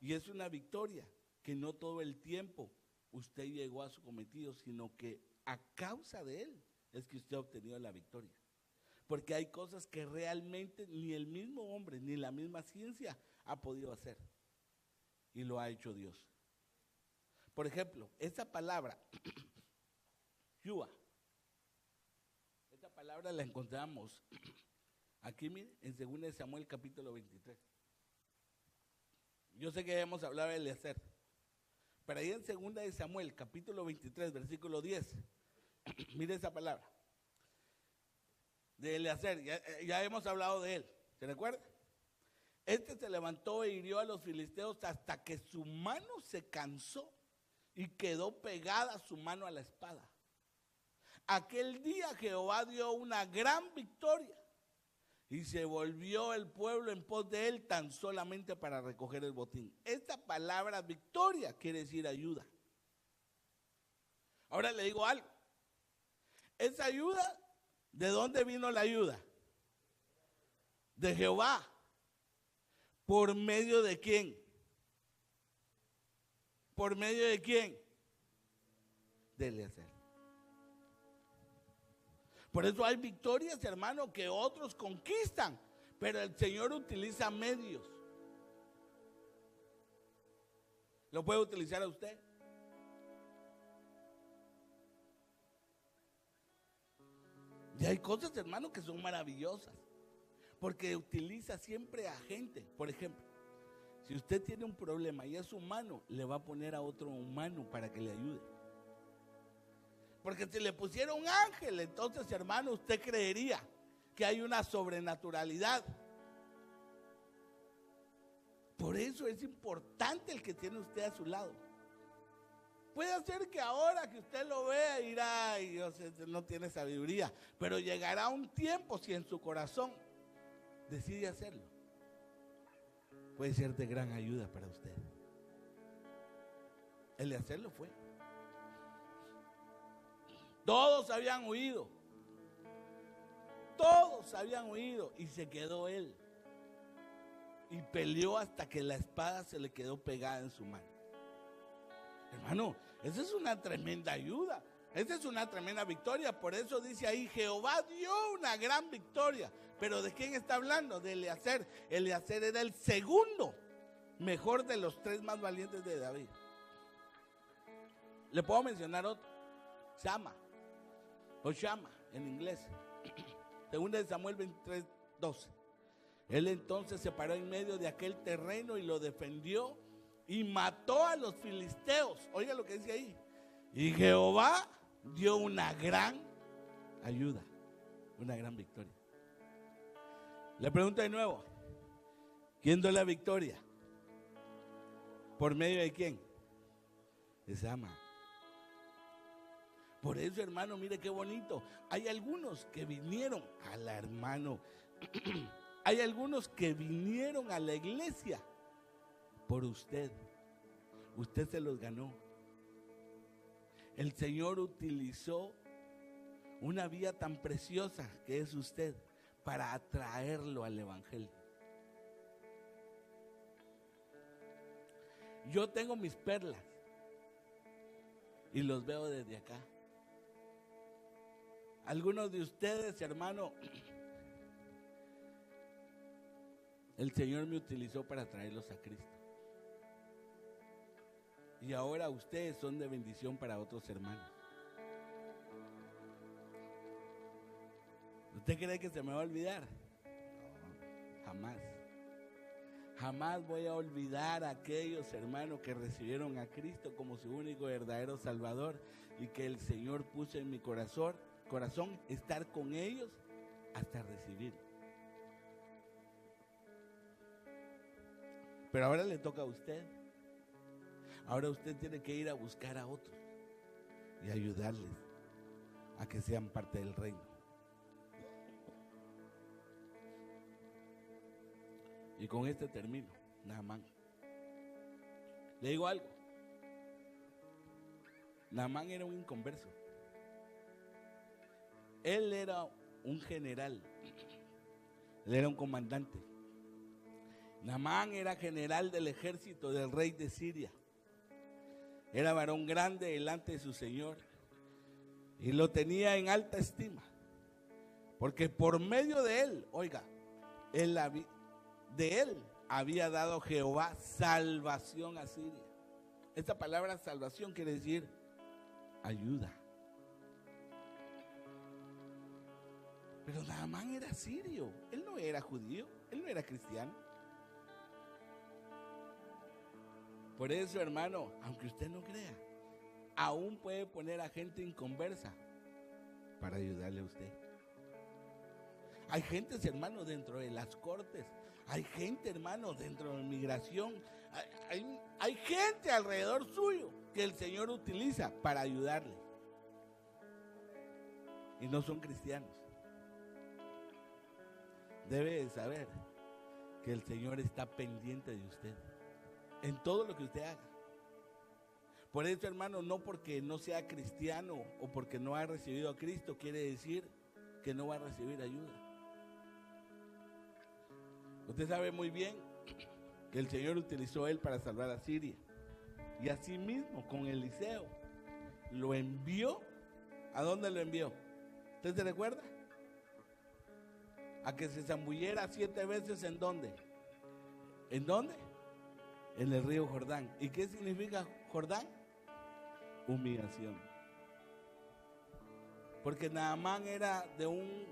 A: y es una victoria que no todo el tiempo usted llegó a su cometido, sino que a causa de él es que usted ha obtenido la victoria, porque hay cosas que realmente ni el mismo hombre ni la misma ciencia ha podido hacer, y lo ha hecho Dios. Por ejemplo, esa palabra, Yua, esa palabra la encontramos aquí, mire, en 2 Samuel capítulo 23. Yo sé que hemos hablado de Eliezer, pero ahí en 2 Samuel capítulo 23, versículo 10, mire esa palabra, de Eliezer, ya hemos hablado de él, ¿se recuerda? Este se levantó e hirió a los filisteos hasta que su mano se cansó y quedó pegada su mano a la espada. Aquel día Jehová dio una gran victoria y se volvió el pueblo en pos de él tan solamente para recoger el botín. Esta palabra victoria quiere decir ayuda. Ahora le digo algo. Esa ayuda, ¿de dónde vino la ayuda? De Jehová. ¿Por medio de quién? ¿Por medio de quién? De Eliezer. Por eso hay victorias, hermano, que otros conquistan, pero el Señor utiliza medios. ¿Lo puede utilizar a usted? Y hay cosas, hermano, que son maravillosas, porque utiliza siempre a gente. Por ejemplo, si usted tiene un problema y es humano, le va a poner a otro humano para que le ayude. Porque si le pusiera un ángel, entonces, hermano, usted creería que hay una sobrenaturalidad. Por eso es importante el que tiene usted a su lado. Puede ser que ahora que usted lo vea dirá, ay, Dios, no tiene sabiduría, pero llegará un tiempo si en su corazón decide hacerlo. Puede ser de gran ayuda para usted. El de hacerlo fue. Todos habían huido. Todos habían huido y se quedó él. Y peleó hasta que la espada se le quedó pegada en su mano. Hermano, esa es una tremenda ayuda. Esa es una tremenda victoria. Por eso dice ahí, Jehová dio una gran victoria. Pero ¿de quién está hablando? De Eliezer. Eliezer era el segundo mejor de los 3 más valientes de David. Le puedo mencionar otro. Shama, o Shama en inglés. Segunda de Samuel 23, 12. Él entonces se paró en medio de aquel terreno y lo defendió y mató a los filisteos. Oiga lo que dice ahí. Y Jehová dio una gran ayuda, una gran victoria. Le pregunto de nuevo, ¿quién dio la victoria? ¿Por medio de quién? De Shama. Por eso, hermano, mire qué bonito. Hay algunos que vinieron a la hermano. Hay algunos que vinieron a la iglesia por usted. Usted se los ganó. El Señor utilizó una vía tan preciosa que es usted para atraerlo al evangelio. Yo tengo mis perlas y los veo desde acá. Algunos de ustedes, hermano, el Señor me utilizó para traerlos a Cristo. Y ahora ustedes son de bendición para otros hermanos. ¿Usted cree que se me va a olvidar? No, jamás. Jamás voy a olvidar a aquellos hermanos que recibieron a Cristo como su único verdadero Salvador y que el Señor puso en mi corazón estar con ellos hasta recibir. Pero ahora le toca a usted. Ahora usted tiene que ir a buscar a otros y ayudarles a que sean parte del reino. Y con este termino, Naamán. Le digo algo. Naamán era un inconverso. Él era un general. Él era un comandante. Naamán era general del ejército del rey de Siria. Era varón grande delante de su señor. Y lo tenía en alta estima. Porque por medio de él, oiga, de él había dado Jehová salvación a Siria. Esta palabra salvación quiere decir ayuda. Pero Naamán era sirio, él no era judío, él no era cristiano. Por eso, hermano, aunque usted no crea, aún puede poner a gente inconversa para ayudarle a usted. Hay gente, hermano, dentro de las cortes. Hay gente, hermano, dentro de migración. Hay gente alrededor suyo que el Señor utiliza para ayudarle. Y no son cristianos. Debe de saber que el Señor está pendiente de usted en todo lo que usted haga. Por eso, hermano, no porque no sea cristiano o porque no ha recibido a Cristo quiere decir que no va a recibir ayuda. Usted sabe muy bien que el Señor utilizó a él para salvar a Siria. Y así mismo con Eliseo lo envió. ¿A dónde lo envió? ¿Usted se recuerda? A que se zambullera 7 veces. ¿En dónde? ¿En dónde? En el río Jordán. ¿Y qué significa Jordán? Humillación. Porque Naamán era de un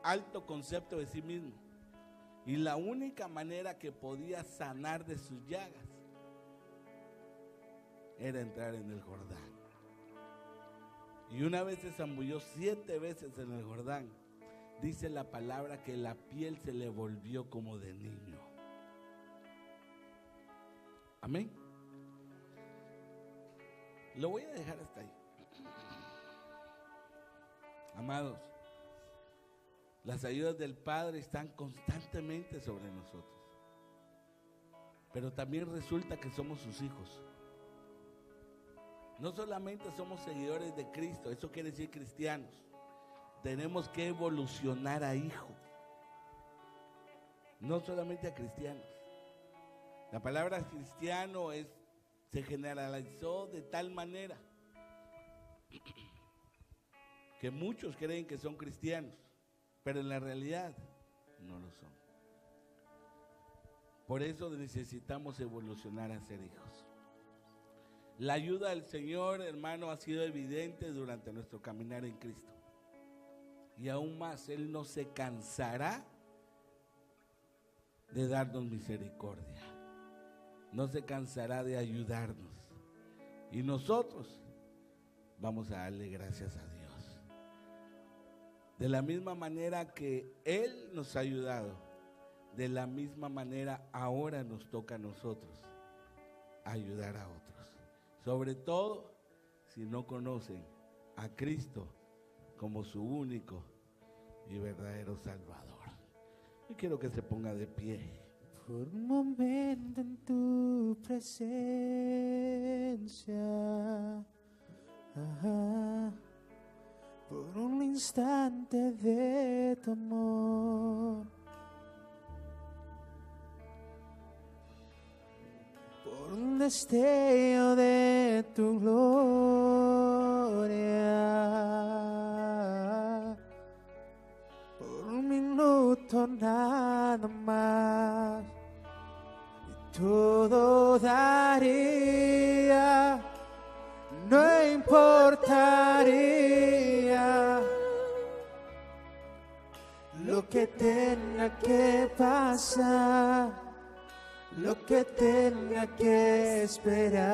A: alto concepto de sí mismo. Y la única manera que podía sanar de sus llagas era entrar en el Jordán. Y una vez se zambulló 7 veces en el Jordán. Dice la palabra que la piel se le volvió como de niño. Amén. Lo voy a dejar hasta ahí. Amados, las ayudas del Padre están constantemente sobre nosotros. Pero también resulta que somos sus hijos. No solamente somos seguidores de Cristo, eso quiere decir cristianos. Tenemos que evolucionar a hijo. No solamente a cristianos. La palabra cristiano se generalizó de tal manera que muchos creen que son cristianos, pero en la realidad no lo son. Por eso necesitamos evolucionar a ser hijos. La ayuda del Señor, hermano, ha sido evidente durante nuestro caminar en Cristo. Y aún más, Él no se cansará de darnos misericordia. No se cansará de ayudarnos. Y nosotros vamos a darle gracias a Dios. De la misma manera que Él nos ha ayudado, de la misma manera ahora nos toca a nosotros ayudar a otros. Sobre todo si no conocen a Cristo como su único y verdadero Salvador. Y quiero que se ponga de pie.
B: Por un momento en tu presencia, por un instante de tu amor, por un destello de tu gloria, por un minuto nada más, y todo daría, no importaría lo que tenga que pasar, lo que tenga que esperar.